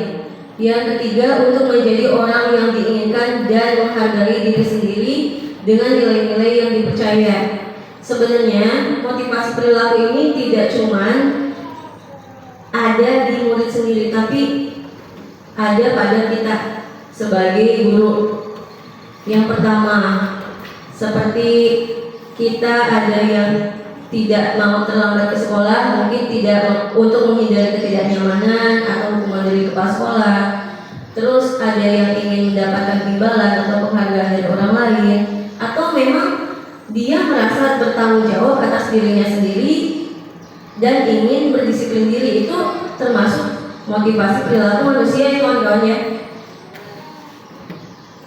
Yang ketiga, untuk menjadi orang yang diinginkan dan menghargai diri sendiri dengan nilai-nilai yang dipercaya. Sebenarnya motivasi perilaku ini tidak cuman ada di murid sendiri, tapi ada pada kita sebagai guru. Yang pertama, seperti kita ada yang tidak mau terlambat ke sekolah, mungkin tidak untuk menghindari ketidaknyamanan atau hukuman dari kepala sekolah. Terus ada yang ingin mendapatkan imbalan atau penghargaan dari orang lain, atau memang dia merasa bertanggung jawab atas dirinya sendiri dan ingin berdisiplin diri. Itu termasuk motivasi perilaku manusia ya kawan-kawan ya.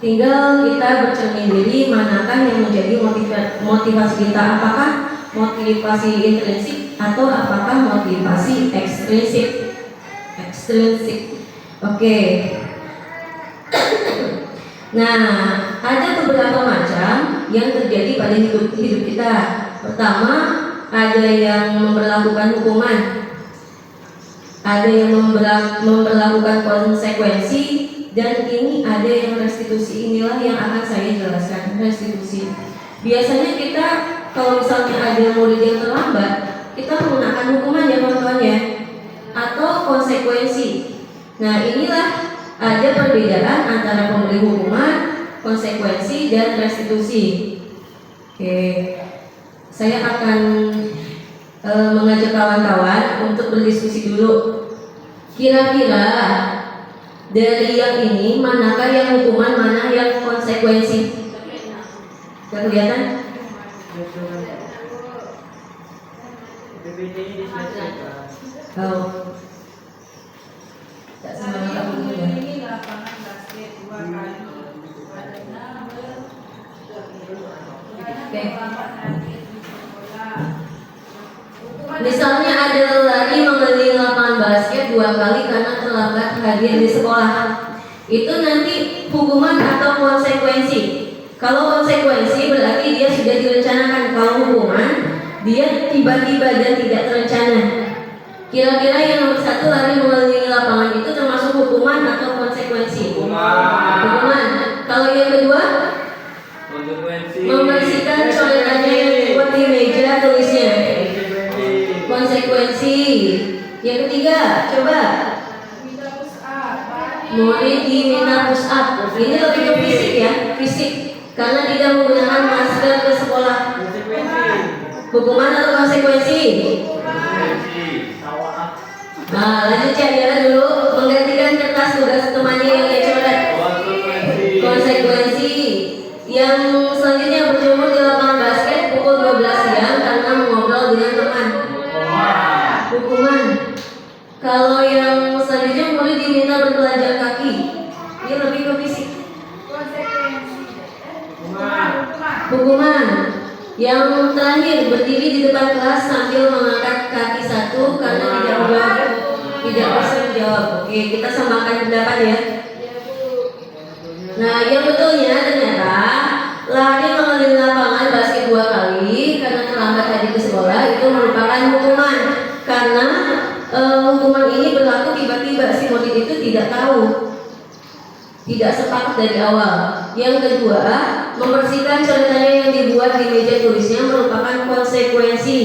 Tinggal kita bercermin diri manakah yang menjadi motivasi kita, apakah motivasi intrinsik atau apakah motivasi ekstrinsik. Oke. Nah, ada beberapa macam yang terjadi pada hidup kita. Pertama, ada yang memberlakukan hukuman, ada yang memberlakukan konsekuensi, dan ini ada yang restitusi. Inilah yang akan saya jelaskan, restitusi. Biasanya kita kalau misalnya ada murid yang terlambat, kita menggunakan hukuman ya kawan-kawan ya, atau konsekuensi. Nah inilah ada perbedaan antara pemberi hukuman, konsekuensi, dan restitusi. Oke, saya akan mengajak kawan-kawan untuk berdiskusi dulu. Kira-kira dari yang ini manakah yang hukuman, mana yang konsekuensi? Gak kelihatan? Oh, tak semangat aku dulu ya. Ini lapangan basket 2 kali. Adanya Oke. Misalnya ada lelaki mengelilingi lapangan basket 2 kali karena terlambat hadir di sekolah. Itu nanti hukuman atau konsekuensi. Kalau konsekuensi berarti dia sudah direncanakan. Kalau hukuman dia tiba-tiba dan tidak terencana. Kira-kira yang nomor 1 lari mengelilingi lapangan itu termasuk hukuman atau konsekuensi? Hukuman. Kalau yang kedua, Konsekuensi. membersihkan coretannya yang dibuat di meja tulisnya. Konsekuensi. Yang ketiga, coba murid diminta push up. Ini lebih ke fisik ya, fisik. Karena tidak menggunakan masker ke sekolah. Hukuman atau konsekuensi? Nah, lanjut ya dulu. Menggantikan kertas tugas temannya yang dia coret. Konsekuensi. Yang selanjutnya berjemur di lapangan basket pukul 12 siang karena mengobrol dengan teman. Hukuman. Kalau yang selanjutnya murid diminta bertelanjang kaki, dia lebih ke fisik. Hukuman. Yang terakhir berdiri di depan kelas sambil mengangkat kaki 1 karena tidak bisa menjawab. Oke, kita samakan pendapat ya. Nah, yang betulnya ternyata lari mengelilingi lapangan basket 2 kali karena terlambat hadir ke sekolah itu merupakan hukuman. Karena hukuman ini berlaku tiba-tiba, si murid itu tidak tahu, tidak sepakat dari awal. Yang kedua, membersihkan coretannya yang dibuat di meja tulisnya merupakan konsekuensi.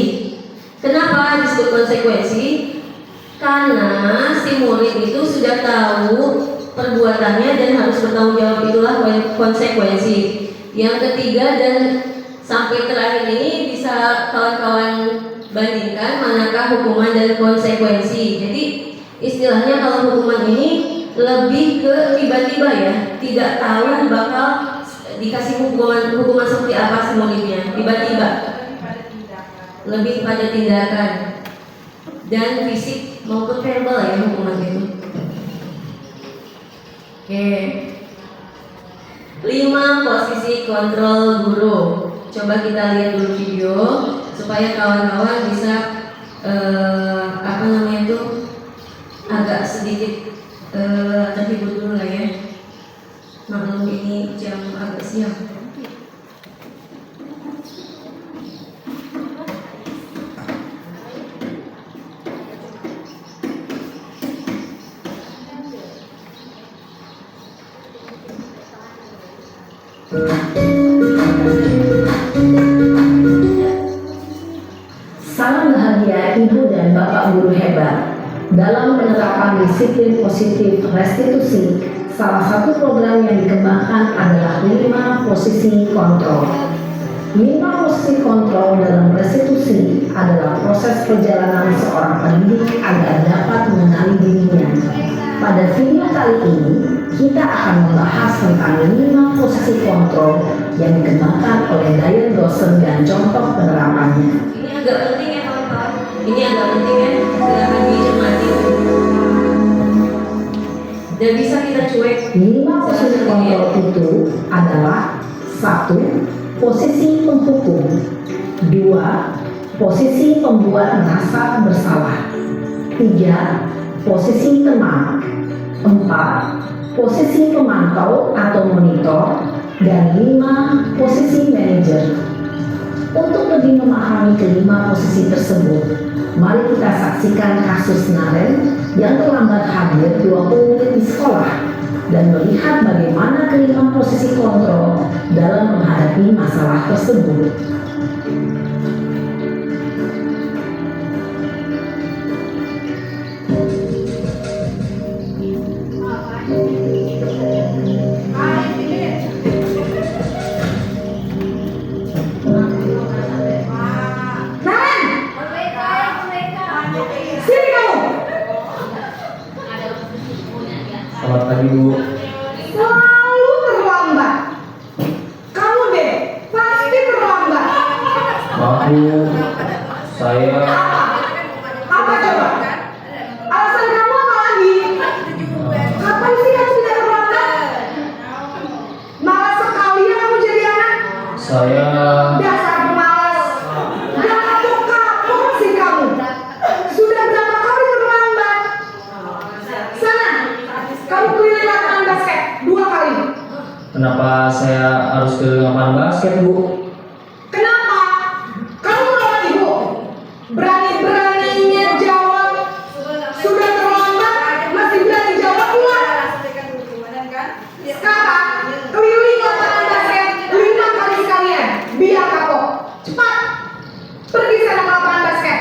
Kenapa disebut konsekuensi? Karena si murid itu sudah tahu perbuatannya dan harus bertanggung jawab, itulah konsekuensi. Yang ketiga dan sampai terakhir ini bisa kawan-kawan bandingkan manakah hukuman dan konsekuensi. Jadi istilahnya kalau hukuman ini lebih ke tiba-tiba ya, tidak tahu bakal dikasih hukuman seperti apa si muridnya, tiba-tiba. Lebih pada tindakan dan fisik maupun verbal ya hukuman itu. Oke. 5 posisi kontrol guru. Coba kita lihat dulu video supaya kawan-kawan bisa agak sedikit terhibur dulu lah ya. Maklum ini jam agak siang. Salam bahagia Ibu dan Bapak guru hebat. Dalam penerapan disiplin positif restitusi, salah satu program yang dikembangkan adalah 5 posisi kontrol. 5 posisi kontrol dalam restitusi adalah proses perjalanan seorang pendidik agar dapat mengenali dirinya. Pada video kali ini, kita akan membahas tentang 5 posisi kontrol yang dikembangkan oleh Diane Dawson dan contoh penerapannya. Ini agak penting ya kawan-kawan. Ini agak penting ya. Silakan dicermati. Dan bisa kita cuek. 5 posisi kontrol itu adalah 1. Posisi penghukum. 2. Posisi pembuat merasa bersalah. 3. Posisi teman. 4. Posisi pemantau atau monitor. Dan 5. Posisi manajer. Untuk lebih memahami kelima posisi tersebut, mari kita saksikan kasus Naren yang terlambat hadir 20 menit di sekolah dan melihat bagaimana kelima posisi kontrol dalam menghadapi masalah tersebut. Selamat pagi Bu. Selalu terlambat. Kamu deh, pasti terlambat. Maaf Bu, saya Apa coba? Alasan kamu apa lagi? Kapan sih kamu tidak terlambat? Malas sekali ya kamu jadi anak. saya Dasar pemalas. Gak kapok-kapok sih kamu. Sudah berapa kali terlambat? Sana, kamu keliling lapangan basket 2 kali. kenapa saya harus ke lapangan basket Bu? Kenapa? Kamu melawan ibu. Berani-beraninya jawab. Sudah terlambat, masih berani jawab pula. Sekarang, keliling lapangan basket 5 kali sekalian. Biar kapok. Cepat. Pergi sana ke lapangan basket.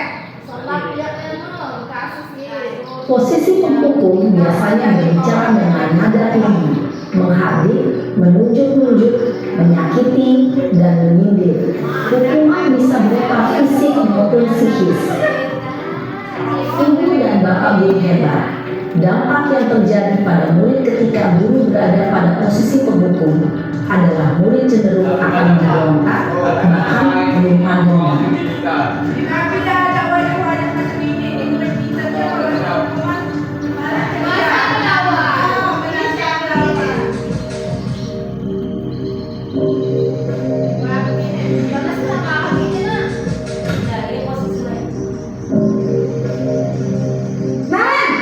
Posisi pemukul biasanya berbicara dengan nada tinggi, menghardik, menunjuk-nunjuk, menyakiti, dan menyindir. Hukuman bisa berupa fisik maupun psikis. Ibu dan bapak guru hebat. Dampak yang terjadi pada murid ketika guru berada pada posisi pemukul adalah murid cenderung akan memberontak, bahkan menumpang. Dari posisi lain. Naren,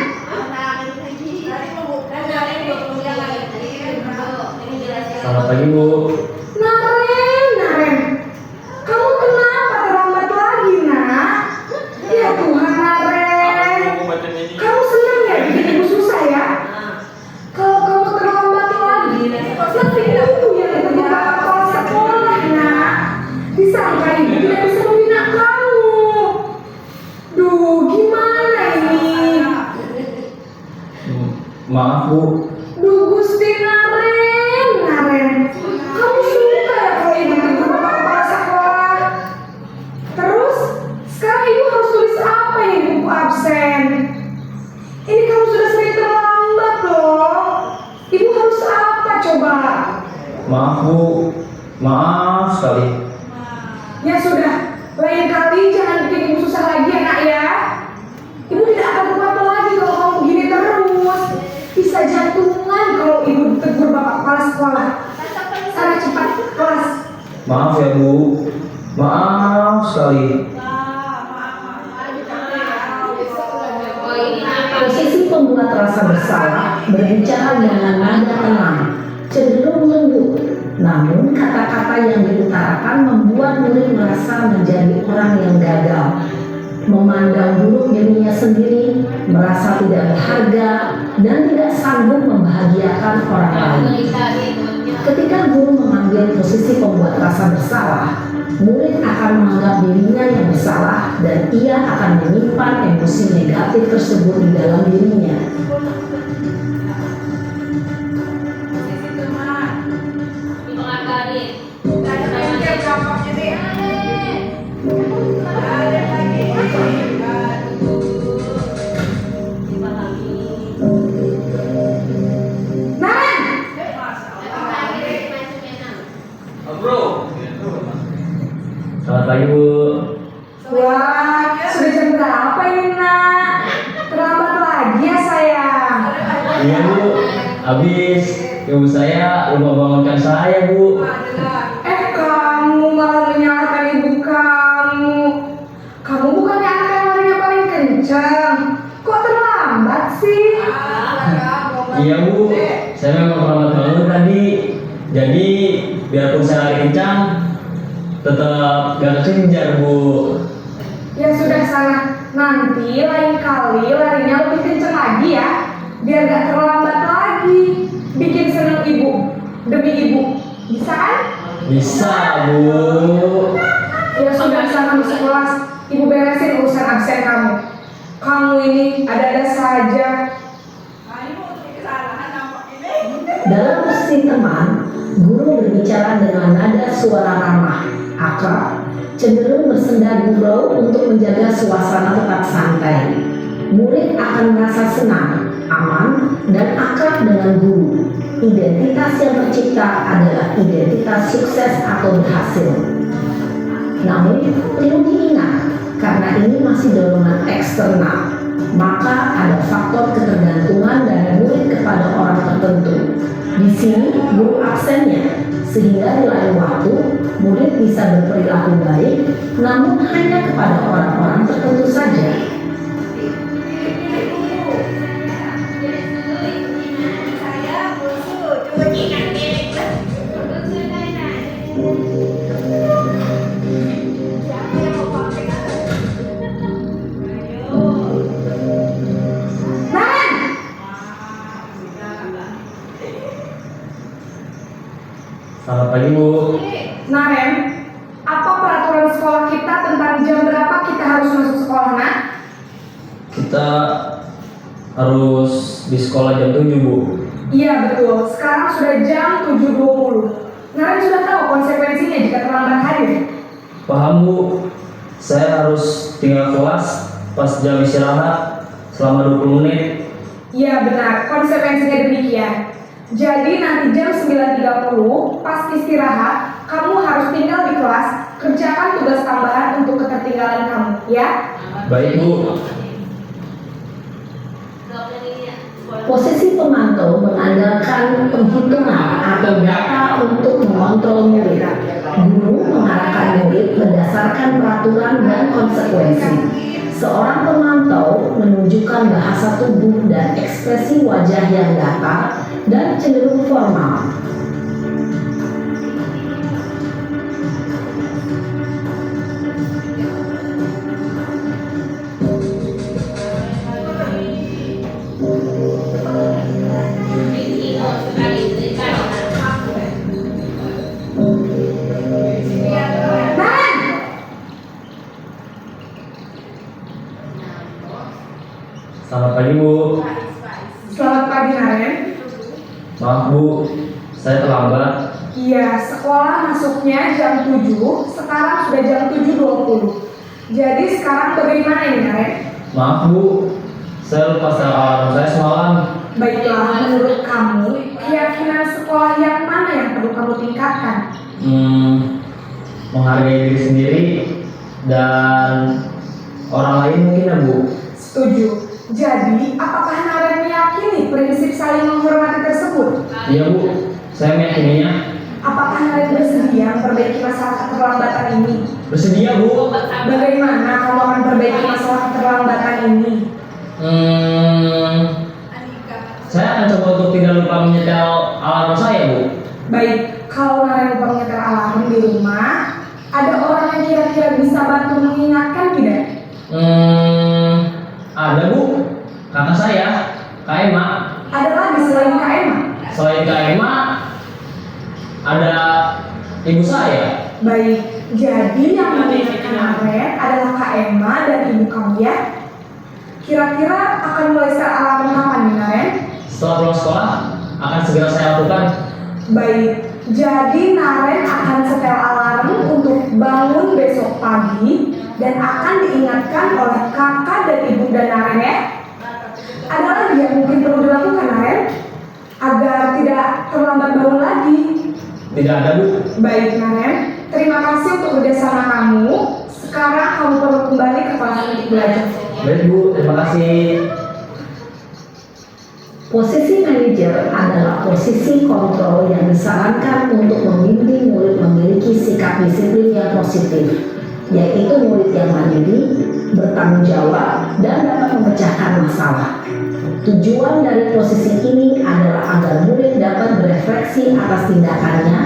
Selamat pagi Bu. Naren. Kamu kenapa terlambat lagi, nak? Ya Tuhan, Naren. Kamu senang ya bikin ibu susah ya? Kalau kamu terlambat lagi, nanti ibu yang ditegur bapak kepala sekolah, nak. Disangka ibu tidak bisa membina kamu. Duh, gimana ini? Maaf Bu, Duh, Gusti Naren. Kamu suka ya kalau ibu ditegur bapak kepala sekolah? Terus, sekarang ibu harus tulis apa ini di buku absen? Ini kamu sudah sering terlambat loh. Ibu harus apa coba? maaf Bu, maaf sekali. Ya sudah, lain kali jangan bikin ibu susah lagi ya nak ya. Ibu tidak akan kuat lagi kalau kamu begini terus. Bisa jantungan kalau ibu ditegur bapak kepala sekolah. Sana cepat kelas. Maaf ya Bu, maaf sekali. Posisi pembuat rasa bersalah berbicara dengan nada tenang, cenderung lembut. Namun kata-kata yang diutarakan membuat murid merasa menjadi orang yang gagal, memandang buruk dirinya sendiri, merasa tidak berharga, dan tidak sanggup membahagiakan orang lain. Ketika guru mengambil posisi pembuat rasa bersalah, murid akan menganggap dirinya yang bersalah dan ia akan menyimpan emosi negatif tersebut di dalam dirinya. Selamat pagi Bu. Wah, sudah jam berapa ini nak? Terlambat lagi ya sayang. Iya Bu, habis ibu saya lupa bangunkan saya Bu. Kamu malah menyalahkan ibu kamu. Kamu bukannya anak yang larinya paling kencang. Kok terlambat sih? Iya Bu, saya memang terlambat bangun tadi. Jadi biarpun saya lari kencang, tetap gak kejar Bu. Ya sudah sana, nanti lain kali larinya lebih kenceng lagi ya, biar gak terlambat lagi. Bikin seneng ibu, demi ibu, bisa kan? Bisa Bu. Ya sudah sana masuk kelas, ibu beresin urusan absen kamu. Kamu ini ada-ada saja. Dalam posisi teman, guru berbicara dengan nada suara ramah, akrab, cenderung bersenda gurau untuk menjaga suasana tetap santai. Murid akan merasa senang, aman, dan akrab dengan guru. Identitas yang tercipta adalah identitas sukses atau berhasil. Namun, perlu diingat, karena ini masih dorongan eksternal, maka ada faktor ketergantungan dari murid kepada orang tertentu. Di sini, guru absennya, sehingga di lain waktu, murid bisa berperilaku baik, namun hanya kepada orang-orang tertentu saja. Selamat pagi Bu. Naren, apa peraturan sekolah kita tentang jam berapa kita harus masuk sekolah, nak? Kita harus di sekolah jam 7 Bu. Iya betul, sekarang sudah jam 7.20. Naren sudah tahu konsekuensinya jika terlambat hadir. Paham Bu. Saya harus tinggal kelas pas jam istirahat selama 20 menit. Iya benar, konsekuensinya demikian. Jadi nanti jam 9.30 pas istirahat, kamu harus tinggal di kelas, kerjakan tugas tambahan untuk ketertinggalan kamu, ya? Baik Bu. Posisi pemantau mengandalkan penghitungan atau data untuk mengontrol murid. Guru mengarahkan murid berdasarkan peraturan dan konsekuensi. Seorang pemantau menunjukkan bahasa tubuh dan ekspresi wajah yang datar dan cenderung formal. Selamat pagi Bu. Selamat pagi, Naren. Maaf Bu, saya terlambat. Iya, sekolah masuknya jam 7, sekarang sudah jam 7.20. Jadi sekarang bagaimana ini, Naren? Maaf Bu, saya lupa setel alarm saya semalam. Baiklah, menurut kamu, keyakinan sekolah yang mana yang perlu kamu tingkatkan? Menghargai diri sendiri dan orang lain mungkin ya Bu. Setuju. Jadi, apakah Naren meyakini prinsip saling menghormati tersebut? Iya Bu, saya meyakininya. Apakah Naren bersedia memperbaiki masalah keterlambatan ini? Bersedia Bu. Bagaimana kamu akan perbaiki masalah keterlambatan ini? Saya akan coba untuk tidak lupa menyetel alarm saya Bu. Baik, kalau Naren lupa menyetel alarm di rumah, ada orang yang kira-kira bisa bantu mengingatkan tidak? Ada Bu, kakak saya, Kak Emma. Ada lagi selain Kak Emma? Selain Kak Emma, ada ibu saya. Baik, jadi yang mengingatkan Naren adalah Kak Emma dan ibu kamu ya? Kira-kira akan mulai setel alarm kapan nih, Naren? Setelah pulang sekolah, akan segera saya lakukan. Baik, jadi Naren akan setel alarm untuk bangun besok pagi dan akan diingatkan oleh kakak dan ibu dan Naren ya. Ada lagi yang mungkin perlu dilakukan, Naren, agar tidak terlambat bangun lagi? Tidak ada Bu. Baik, Naren, terima kasih untuk kerjasama kamu. Sekarang kamu perlu kembali ke kelas untuk belajar. Baik Bu, terima kasih. Posisi manajer adalah posisi kontrol yang disarankan untuk membimbing murid memiliki sikap disiplin yang positif, yaitu murid yang mandiri, bertanggung jawab, dan dapat memecahkan masalah. Tujuan dari posisi ini adalah agar murid dapat berefleksi atas tindakannya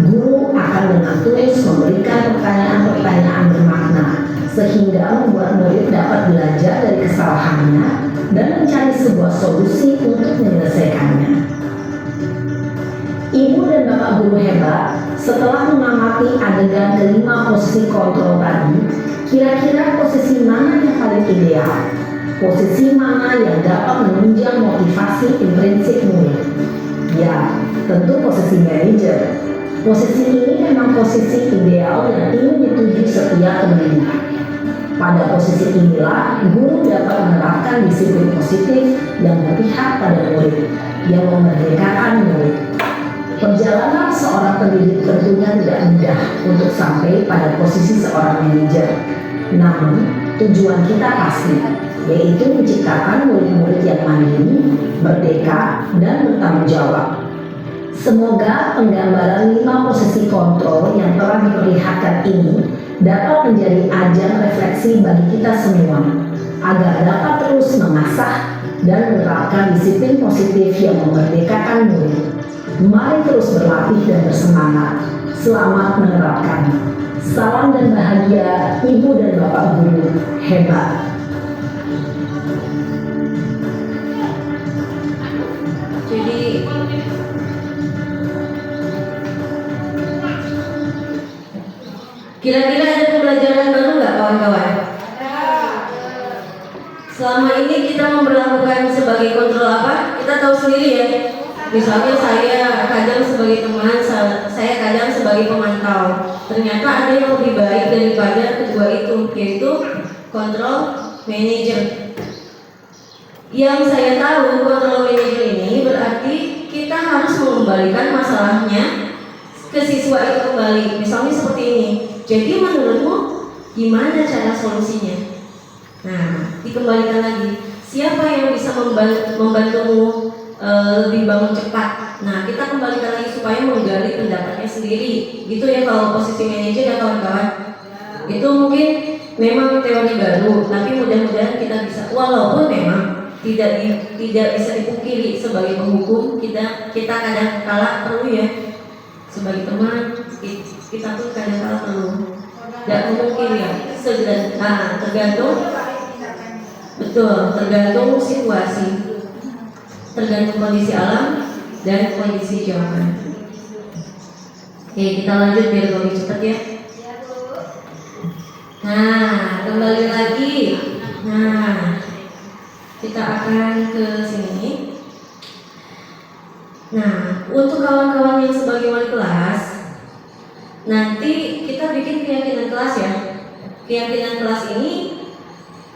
Guru akan dengan tulus memberikan pertanyaan-pertanyaan bermakna sehingga membuat murid dapat belajar dari kesalahannya dan mencari sebuah solusi untuk menyelesaikannya. Ibu dan Bapak guru hebat, setelah mengamati adegan kelima posisi kontrol tadi, kira-kira posisi mana yang paling ideal? Posisi mana yang dapat menunjang motivasi intrinsik murid? Ya, tentu posisi manajer. Posisi ini memang posisi ideal yang ingin dituju setiap pendidik. Pada posisi inilah, guru dapat menerapkan disiplin positif yang berpihak pada murid, yang memerdekakan murid. Perjalanan seorang pendidik tentunya tidak mudah untuk sampai pada posisi seorang manajer. Namun, tujuan kita pasti, yaitu menciptakan murid-murid yang mandiri, merdeka, dan bertanggung jawab. Semoga penggambaran 5 posisi kontrol yang telah diperlihatkan ini dapat menjadi ajang refleksi bagi kita semua, agar dapat terus mengasah dan menerapkan disiplin positif yang memerdekakan murid. Mari terus berlatih dan bersemangat. Selamat menerapkan. Salam dan bahagia Ibu dan Bapak guru hebat. Jadi kira-kira ada pembelajaran baru nggak kawan-kawan? Selama ini kita memperlakukan sebagai kontrol apa? Kita tahu sendiri ya. Misalnya saya kadang sebagai teman, saya kadang sebagai pemantau. Ternyata ada yang lebih baik daripada kedua itu, yaitu kontrol manager. Yang saya tahu kontrol manager ini berarti kita harus mengembalikan masalahnya ke siswa itu kembali. Misalnya seperti ini. Jadi menurutmu gimana cara solusinya? Nah, dikembalikan lagi. Siapa yang bisa membantumu lebih bangun cepat? Nah, kita kembalikan lagi supaya menggali pendapatnya sendiri. Gitu ya kalau posisi manajer ya kawan-kawan. Itu mungkin memang teori baru, tapi mudah-mudahan kita bisa. Walaupun memang tidak bisa dipungkiri sebagai penghukum, kita kadang kala perlu ya sebagai teman kita tuh kadang kala perlu. Tidak memungkiri ya. Tergantung. Betul, tergantung situasi. Tergantung kondisi alam dan kondisi jawaban. Oke, kita lanjut biar lebih cepat ya. Nah, kembali lagi. Nah, kita akan ke sini. Nah, untuk kawan-kawan yang sebagai wali kelas, nanti kita bikin keyakinan kelas ya. Keyakinan kelas ini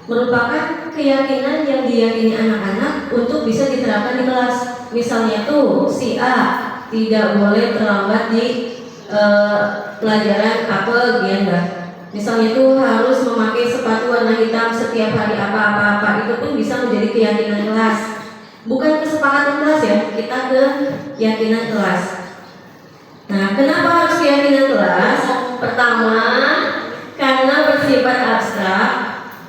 merupakan keyakinan yang diyakini anak-anak untuk bisa diterapkan di kelas. Misalnya tuh si A tidak boleh terlambat di pelajaran apa gender. Misalnya tuh harus memakai sepatu warna hitam setiap hari apa-apa, itu pun bisa menjadi keyakinan kelas. Bukan kesepakatan kelas ya, kita ke keyakinan kelas. Nah, kenapa harus keyakinan kelas? Pertama, karena bersifat abstrak.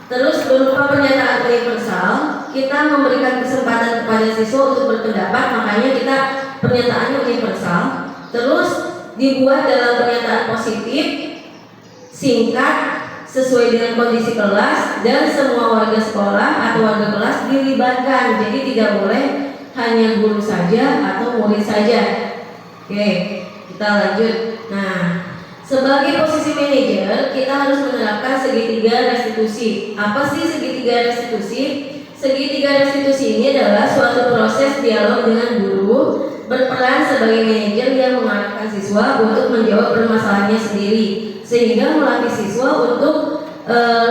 Terus berupa pernyataan universal, kita memberikan kesempatan kepada siswa untuk berpendapat, makanya kita pernyataannya universal. Terus dibuat dalam pernyataan positif, singkat, sesuai dengan kondisi kelas, dan semua warga sekolah atau warga kelas dilibatkan. Jadi tidak boleh hanya guru saja atau murid saja. Oke, kita lanjut. Nah, sebagai posisi manajer, kita harus menerapkan segitiga restitusi. Apa sih segitiga restitusi? Segitiga restitusi ini adalah suatu proses dialog dengan guru berperan sebagai manajer yang mengarahkan siswa untuk menjawab permasalahannya sendiri, sehingga melatih siswa untuk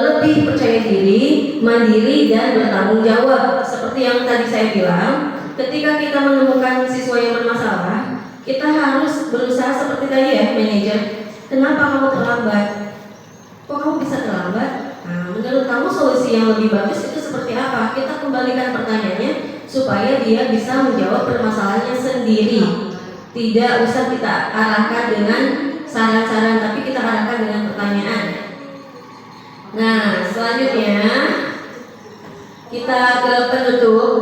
lebih percaya diri, mandiri, dan bertanggung jawab. Seperti yang tadi saya bilang, ketika kita menemukan siswa yang bermasalah, kita harus berusaha seperti tadi ya, manajer. Kenapa kamu terlambat? Kok kamu bisa terlambat? Nah, menurut kamu solusi yang lebih bagus itu seperti apa? Kita kembalikan pertanyaannya supaya dia bisa menjawab permasalahannya sendiri. Tidak usah kita arahkan dengan saran-saran, tapi kita arahkan dengan pertanyaan. Nah, selanjutnya kita ke penutup.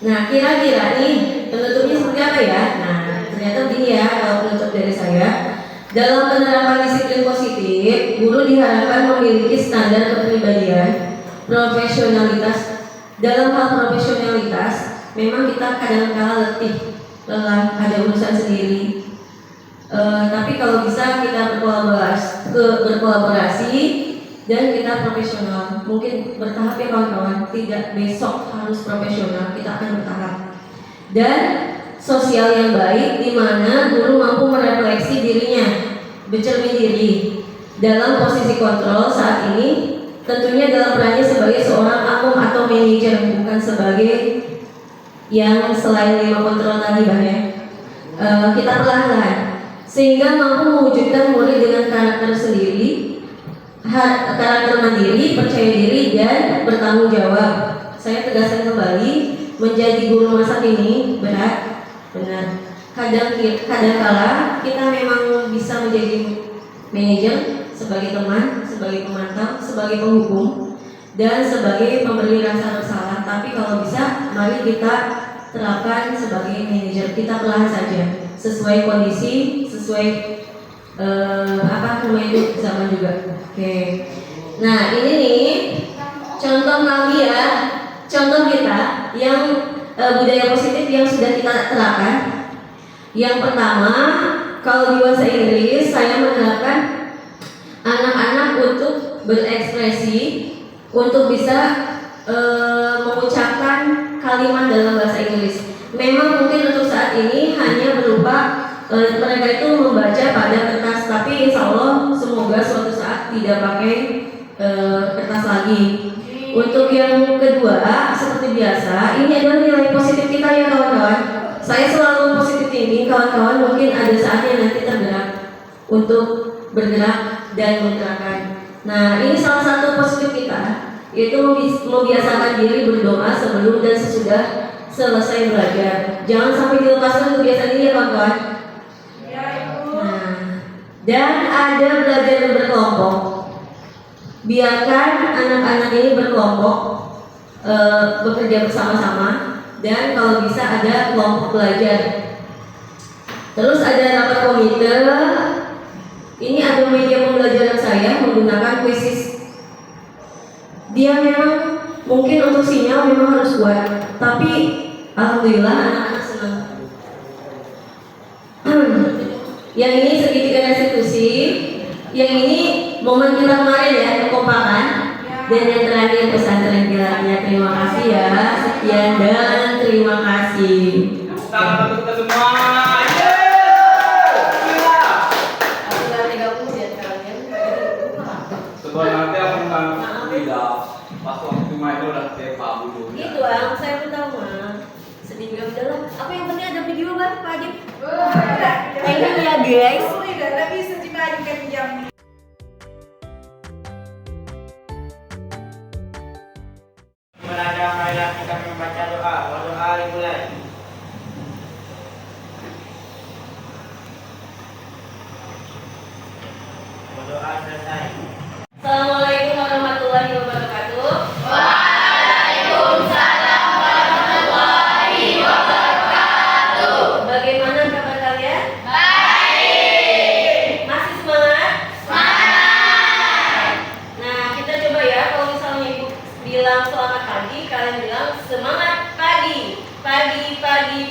Nah, kira-kira nih penutupnya seperti apa ya? Nah, ternyata begini ya kalau penutup dari saya. Dalam penerapan disiplin positif, guru diharapkan memiliki standar kepribadian, profesionalitas. Dalam hal profesionalitas, memang kita kadang-kala letih, lelah, ada urusan sendiri. Tapi kalau bisa kita berkolaborasi dan kita profesional. Mungkin bertahap ya kawan-kawan, tidak besok harus profesional, kita akan bertahap. Dan sosial yang baik di mana guru mampu merefleksi dirinya, bercermin diri dalam posisi kontrol saat ini, tentunya dalam perannya sebagai seorang akum atau manajer, bukan sebagai yang selain 5 kontrol tadi ya. Kita perlahan-lahan sehingga mampu mewujudkan murid dengan karakter sendiri, karakter mandiri, percaya diri dan bertanggung jawab. Saya tegaskan kembali, menjadi guru masa kini berat. Benar. Kadang-kala kita memang bisa menjadi manajer, sebagai teman, sebagai pemantau, sebagai penghukum, dan sebagai pemberi rasa bersalah. Tapi kalau bisa, mari kita terapkan sebagai manajer. Kita perlahan saja, sesuai kondisi, sesuai zaman juga. Oke. Nah ini nih contoh kami ya, contoh kita yang budaya positif yang sudah kita terapkan. Yang pertama, kalau di bahasa Inggris saya menerapkan anak-anak untuk berekspresi, untuk bisa mengucapkan kalimat dalam bahasa Inggris. Memang mungkin untuk saat ini hanya berupa mereka itu membaca pada kertas, tapi insya Allah semoga suatu saat tidak pakai kertas lagi. Untuk yang kedua, seperti biasa, ini adalah nilai positif kita ya kawan-kawan. Saya selalu positif thinking, kawan-kawan mungkin ada saatnya nanti tergerak untuk bergerak dan menggerakkan. Nah ini salah satu positif kita, yaitu membiasakan diri berdoa sebelum dan sesudah selesai belajar. Jangan sampai dilepaskan kebiasaan ini ya kawan-kawan. Nah, dan ada belajar berkelompok. Biarkan anak-anak ini berkelompok, bekerja bersama-sama, dan kalau bisa ada kelompok belajar. Terus ada rapat komite. Ini ada media pembelajaran saya menggunakan Quizzes. Dia memang mungkin untuk sinyal memang harus kuat, tapi alhamdulillah anak-anak senang. Yang ini segitiga restitusi, yang ini momen kita kemarin ya, kekompakan. Dan yang terakhir pesantren kilatnya. Terima kasih ya, sekian dan terima kasih. Selamat untuk kita semua. Sebenarnya aku tidak pas waktu main itu udah tepa dulu. Itu saya pun tahu mah. Sedih juga udah lah. Apa yang penting ada video Pak Adip? Thank you ya guys. Tapi sejumlah kan jam. Ada ayat kita membaca doa, doa dimulai. Doa selesai. Assalamualaikum warahmatullahi wabarakatuh. Waalaikumsalam warahmatullahi wabarakatuh. Bagaimana kabar kalian? Baik. Masih semangat? Semangat. Nah, kita coba ya, kalau misalnya Ibu bilang selamat pagi, kalian bilang semangat pagi.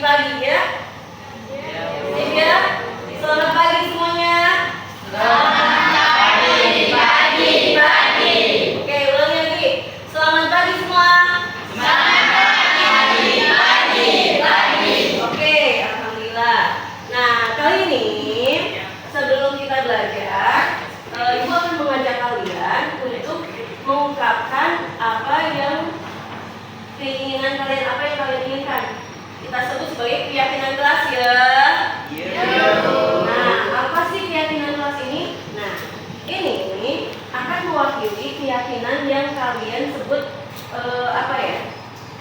Pagi ya. Sip ya? Selamat pagi semuanya. Oke, ulangi lagi. Selamat pagi semua. Oke, alhamdulillah. Nah, kali ini sebelum kita belajar, Ibu akan mengajak kalian untuk mengungkapkan apa yang keinginan kalian, apa yang kalian inginkan. Kita sebut sebagai keyakinan kelas ya. Nah, apa sih keyakinan kelas ini? Nah, ini akan mewakili keyakinan yang kalian sebut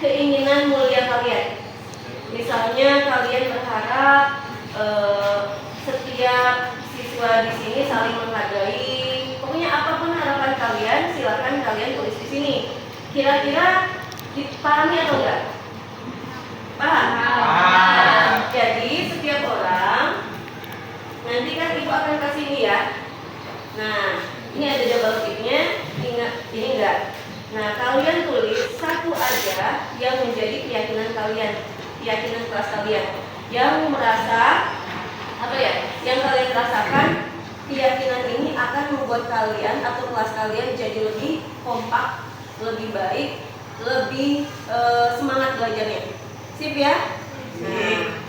keinginan mulia kalian. Misalnya kalian berharap setiap siswa di sini saling menghargai. Pokoknya apapun harapan kalian, silakan kalian tulis di sini. Kira-kira dipahami atau enggak? Paham? Jadi setiap orang yang menjadi keyakinan kalian, keyakinan kelas kalian, yang merasa yang kalian rasakan keyakinan ini akan membuat kalian atau kelas kalian jadi lebih kompak, lebih baik, lebih semangat belajarnya. Sip ya? Nah,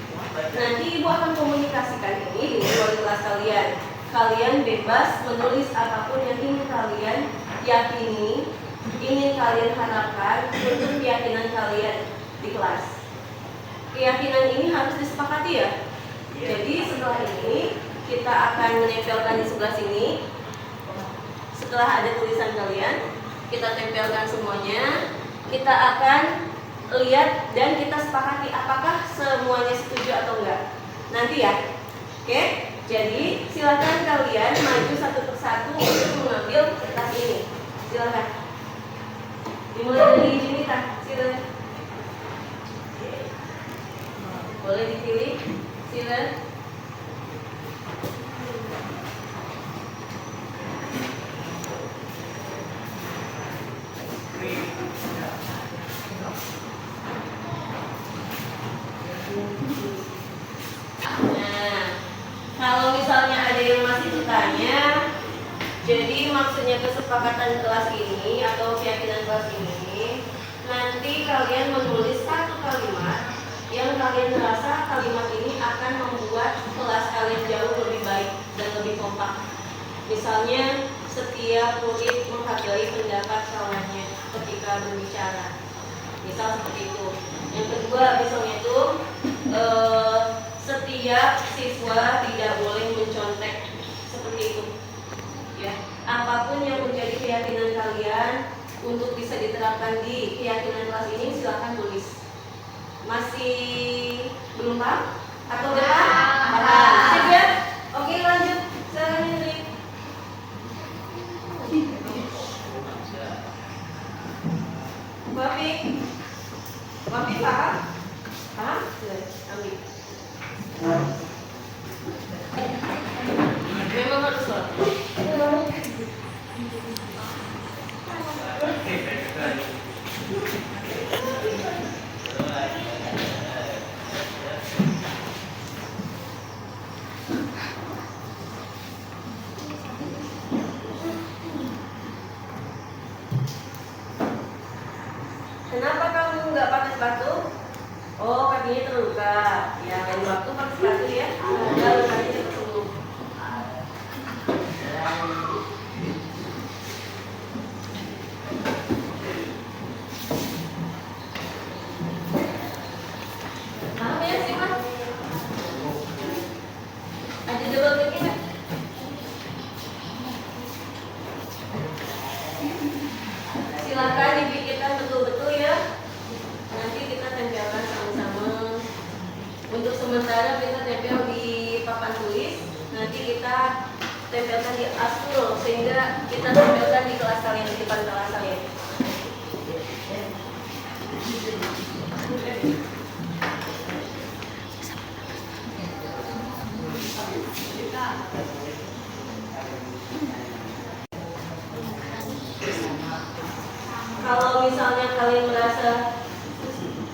nanti ibu akan komunikasikan ini dengan wali kelas kalian. Kalian bebas menulis apapun yang ingin kalian yakini, ingin kalian harapkan untuk keyakinan kalian di kelas. Keyakinan ini harus disepakati ya. Jadi setelah ini kita akan menempelkan di sebelah sini. Setelah ada tulisan kalian, kita tempelkan semuanya. Kita akan lihat dan kita sepakati apakah semuanya setuju atau enggak. Nanti ya. Oke? Jadi silakan kalian maju satu persatu untuk mengambil kertas ini. Silakan. Dimulai dari sini Kak. Silakan. Boleh dipilih. Silakan. Nah, kalau misalnya ada yang masih bertanya, jadi maksudnya kesepakatan kelas ini atau keyakinan kelas ini, nanti kalian menulis satu kalimat yang kalian merasa kalimat ini akan membuat kelas kalian jauh lebih baik dan lebih kompak. Misalnya, setiap murid menghargai pendapat kawannya ketika berbicara. Misal seperti itu. Yang kedua, misalnya itu setiap siswa tidak boleh mencontek, seperti itu. Ya, apapun yang menjadi keyakinan kalian untuk bisa diterapkan di keyakinan kelas ini, silakan tulis. Masih belum paham? Atau udah paham? Paham. Sip ya? Oke, lanjut. Silakan Indri. Wafi paham? Paham? Silakan ambil. Memang harus sholat. Kenapa kamu nggak pakai sepatu? Oh, kakinya terluka. Ya, lain waktu pakai sepatu ya. Lalu nanti cepat sembuh. Paham ya sih, Mas? Ada double kaki nggak? Silakan dipikirkan betul-betul ya. Nanti kita tempelkan sama-sama. Untuk sementara kita tempel di papan tulis. Nanti kita tempelkan di aspul sehingga kita tempelkan di kelas kalian, di depan kelas kalian. Kalau misalnya kalian merasa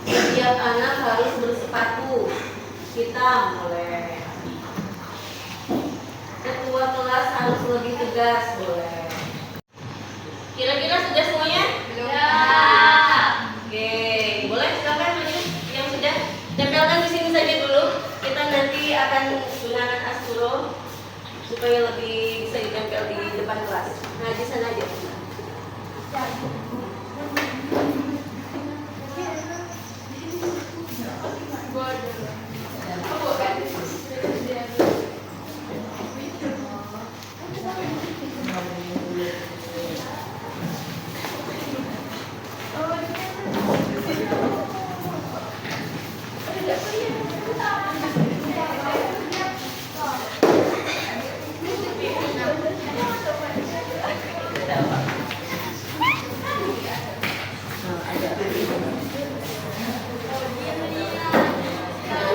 setiap anak harus bersepatu hitam, boleh. Ketua kelas harus lebih tegas, boleh. Kira-kira sudah semuanya? Ya. Oke, boleh silakan lanjut. Yang sudah tempelkan di sini saja dulu. Kita nanti akan gunakan asturo supaya lebih bisa ditempel di depan kelas. Nah, di sana aja.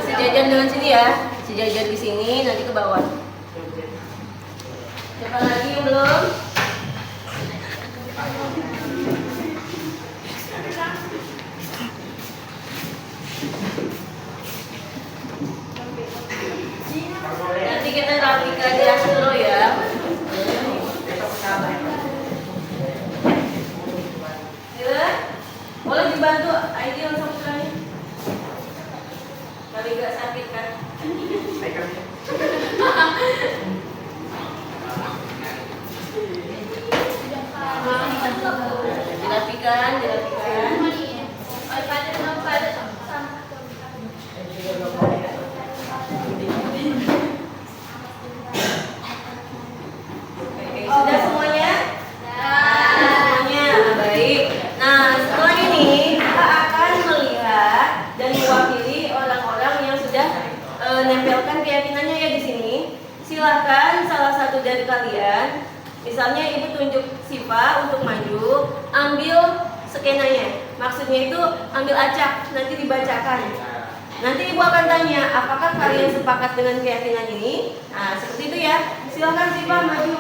Sejajar dengan sini ya, sejajar di sini, nanti ke bawah. Siapa lagi yang belum? dari kalian, misalnya ibu tunjuk Siva untuk maju, ambil skenanya. Maksudnya itu ambil acak, nanti dibacakan. Nanti ibu akan tanya, apakah kalian sepakat dengan keyakinan ini? Nah, seperti itu ya. Silakan Siva maju.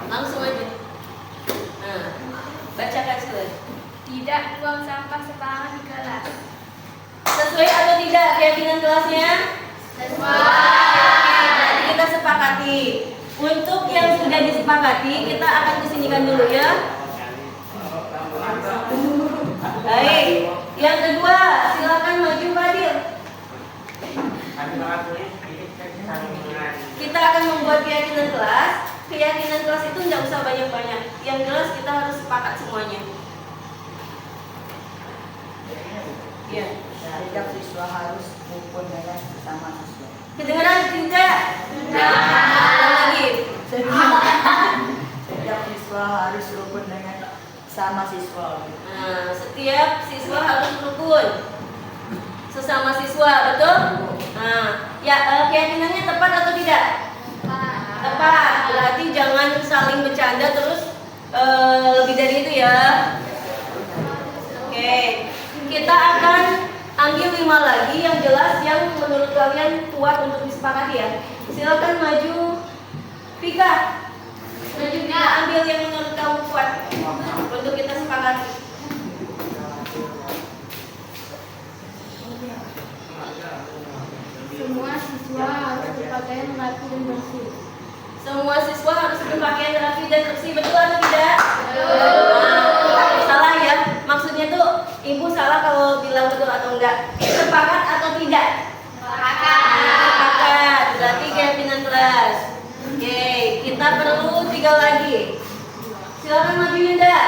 Langsung aja. Nah, bacakan sekali. Tidak buang sampah sembarangan di kelas. Sesuai atau tidak keyakinan kelasnya? Sesuai. Jadi kita sepakati. Untuk yang sudah disepakati, kita akan kesinikan dulu ya. Baik. Yang kedua, silakan maju Fadil. Kita akan membuat keyakinan kelas. Keyakinan kelas itu tidak usah banyak-banyak. Yang jelas kita harus sepakat semuanya. Ya. Setiap siswa harus rukun dengan sesama siswa. Kedengaran tidak? Tidak. Lagi. Setiap siswa harus rukun dengan sama siswa. Nah, setiap siswa harus rukun sesama siswa, betul? Nah, ya keyakinannya tepat atau tidak? Tepat. Berarti jangan saling bercanda terus lebih dari itu ya. Oke. Kita akan ambil 5 lagi yang jelas yang menurut kalian kuat untuk disepakati ya. Silakan maju Vika. Maju Vika, ambil yang menurut kamu kuat untuk kita sepakati. Semua siswa harus berpakaian rapi dan bersih. Semua siswa harus berpakaian rapi dan bersih, betul atau tidak? Betul. Salah ya, maksudnya tuh ibu salah kalau bilang betul atau enggak. Sepakat atau tidak? Sepakat. Berarti keyakinan kelas. Oke, kita perlu 3 lagi. Silakan maju Yunda.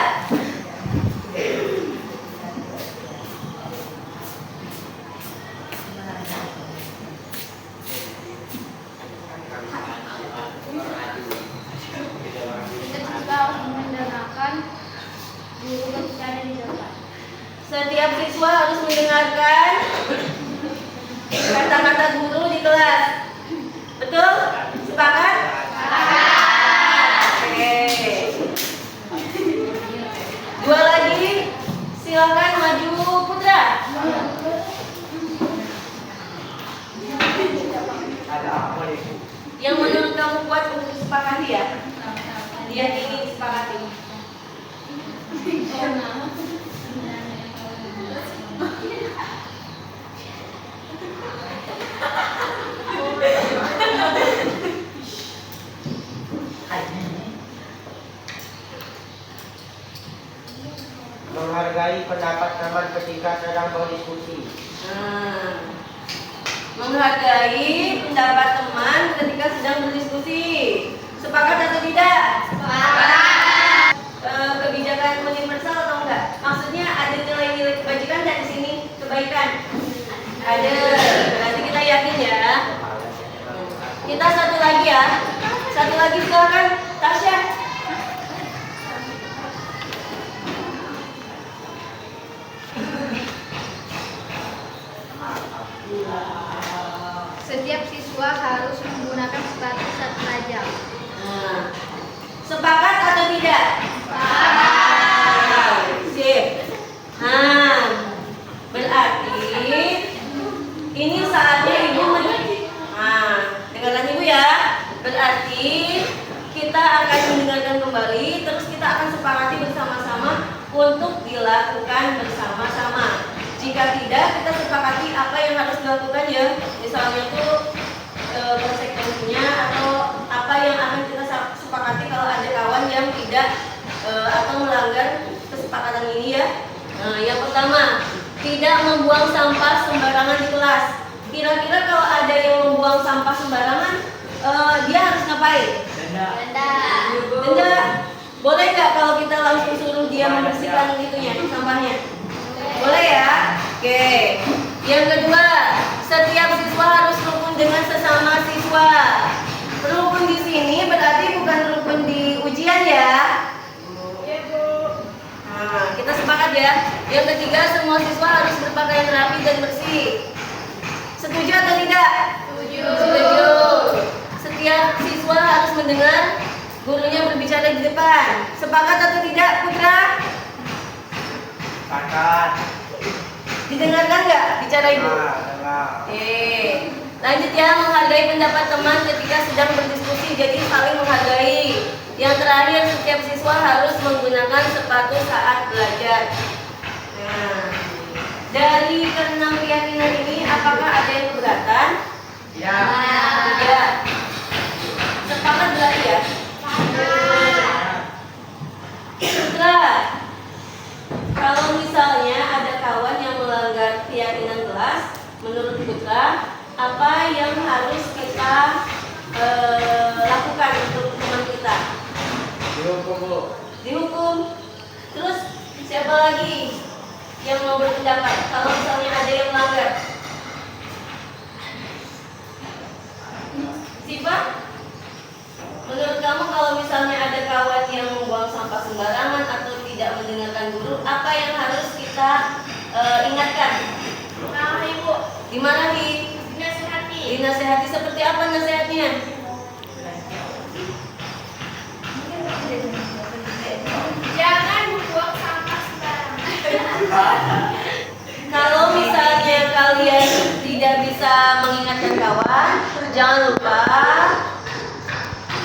Setiap siswa harus mendengarkan kata-kata guru di kelas. Betul? Sepakat? Oke. 2 lagi. Silakan maju Putra. Yang menurut kamu kuat untuk disepakati ya? Dia ingin disepakati. Menghargai pendapat teman ketika sedang berdiskusi. Menghargai pendapat teman ketika sedang berdiskusi. Sepakat atau tidak? Sepakat. Kebijakan universal atau enggak? Maksudnya ada nilai-nilai kebajikan dari sini, kebaikan. Ada. Berarti kita yakin ya. Kita satu lagi ya. Satu lagi silakan Tasya. Setiap siswa harus menggunakan sepatu saat belajar. Sepakat atau tidak? Sepakat. Sip. Berarti ini saatnya ibu dengarkan ibu ya. Berarti kita akan mendengarkan kembali, terus kita akan sepakati bersama-sama untuk dilakukan bersama-sama. Jika tidak, kita sepakati apa yang harus dilakukan ya. Misalnya tuh konsekuensinya atau apa yang akan kita sepakati kalau ada kawan yang tidak atau melanggar kesepakatan ini ya. Yang pertama, tidak membuang sampah sembarangan di kelas. Kira-kira kalau ada yang membuang sampah sembarangan, dia harus ngapain? Denda. Boleh nggak kalau kita langsung suruh dia membersihkan itunya, sampahnya? Boleh ya? Oke. Yang kedua, setiap siswa harus rukun dengan sesama siswa. Rukun di sini berarti bukan rukun di ujian ya. Kita sepakat ya. Yang ketiga, semua siswa harus berpakaian rapi dan bersih. Setuju atau tidak? Setuju. Setiap siswa harus mendengar gurunya berbicara di depan. Sepakat atau tidak, Putra? Sepakat. Didengarkan nggak bicara ibu? Lanjut ya, menghargai pendapat teman ketika sedang berdiskusi, jadi saling menghargai. Yang terakhir, setiap siswa harus menggunakan sepatu saat belajar. Nah, dari keenam keyakinan ini, apakah ada yang keberatan? Ya. Tidak. Sepakat berarti ya? Putra, kalau misalnya ada kawan yang melanggar keyakinan kelas, menurut Putra, apa yang harus kita lakukan untuk teman kita? Dihukum, Bu. Dihukum. Terus siapa lagi yang mau berpendapat kalau misalnya ada yang melanggar? Siapa? Menurut kamu kalau misalnya ada kawan yang membuang sampah sembarangan atau tidak mendengarkan guru, apa yang harus kita ingatkan? Nah, Ibu, gimana Hi? Dinasehati. Dinasehati seperti apa nasihatnya? Jangan membuang sampah sembarangan. Kalau misalnya kalian tidak bisa mengingatkan kawan, jangan lupa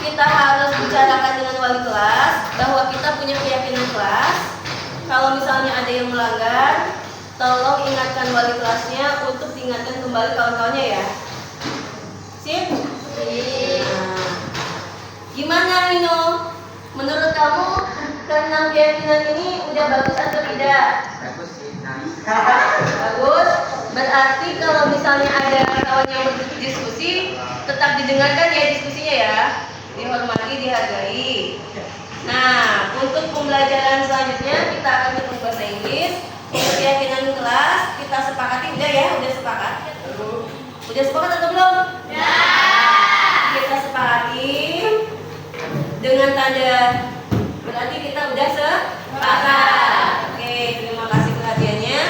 kita harus bicarakan dengan wali kelas bahwa kita punya keyakinan kelas. Kalau misalnya ada yang melanggar, tolong ingatkan wali kelasnya untuk diingatkan kembali kawan-kawannya ya. Sip? Nah, gimana Nino? Menurut kamu keenam keyakinan ini udah bagus atau tidak? Bagus sih. Bagus. Berarti kalau misalnya ada kawan yang berdiskusi, tetap didengarkan ya diskusinya ya. Dihormati, dihargai. Nah, untuk pembelajaran selanjutnya kita akan ketemu bahasa Inggris. Untuk keyakinan kelas kita sepakati udah ya, udah sepakat. Udah sepakat atau belum? Ya. Kita sepakati dengan tanda berarti kita udah sepakat. Oke, terima kasih perhatiannya.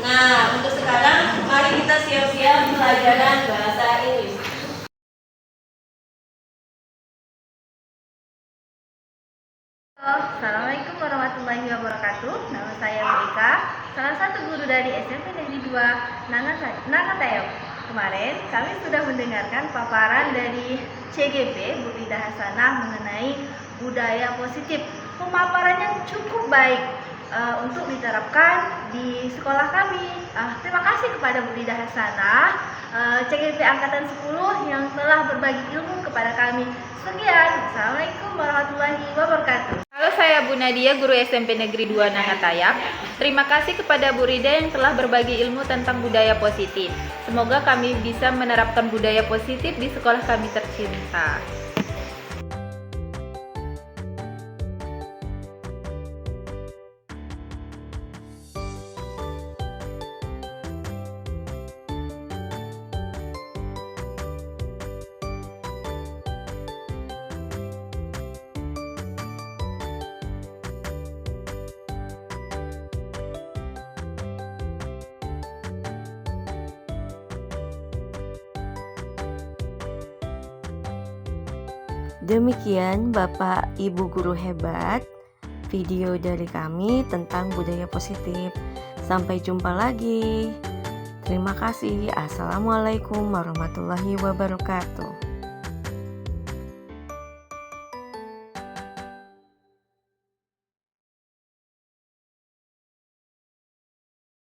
Nah, untuk sekarang mari kita siap-siap pelajaran bahasa Inggris. Assalamualaikum warahmatullahi wabarakatuh. Nama saya Merika, salah satu guru dari SMP Negeri 2 Nangatayok. Kemarin kami sudah mendengarkan paparan dari CGP Bu Rida Hasanah mengenai budaya positif. Pemaparannya cukup baik untuk diterapkan di sekolah kami. Terima kasih kepada Bu Rida Hasanah, CGP Angkatan 10 yang telah berbagi ilmu kepada kami. Sekian, Assalamualaikum warahmatullahi wabarakatuh. Halo, saya Bu Nadia, guru SMP Negeri 2 Nangatayap. Terima kasih kepada Bu Rida yang telah berbagi ilmu tentang budaya positif. Semoga kami bisa menerapkan budaya positif di sekolah kami tercinta. Demikian Bapak Ibu guru hebat, video dari kami tentang budaya positif. Sampai jumpa lagi. Terima kasih. Assalamualaikum warahmatullahi wabarakatuh.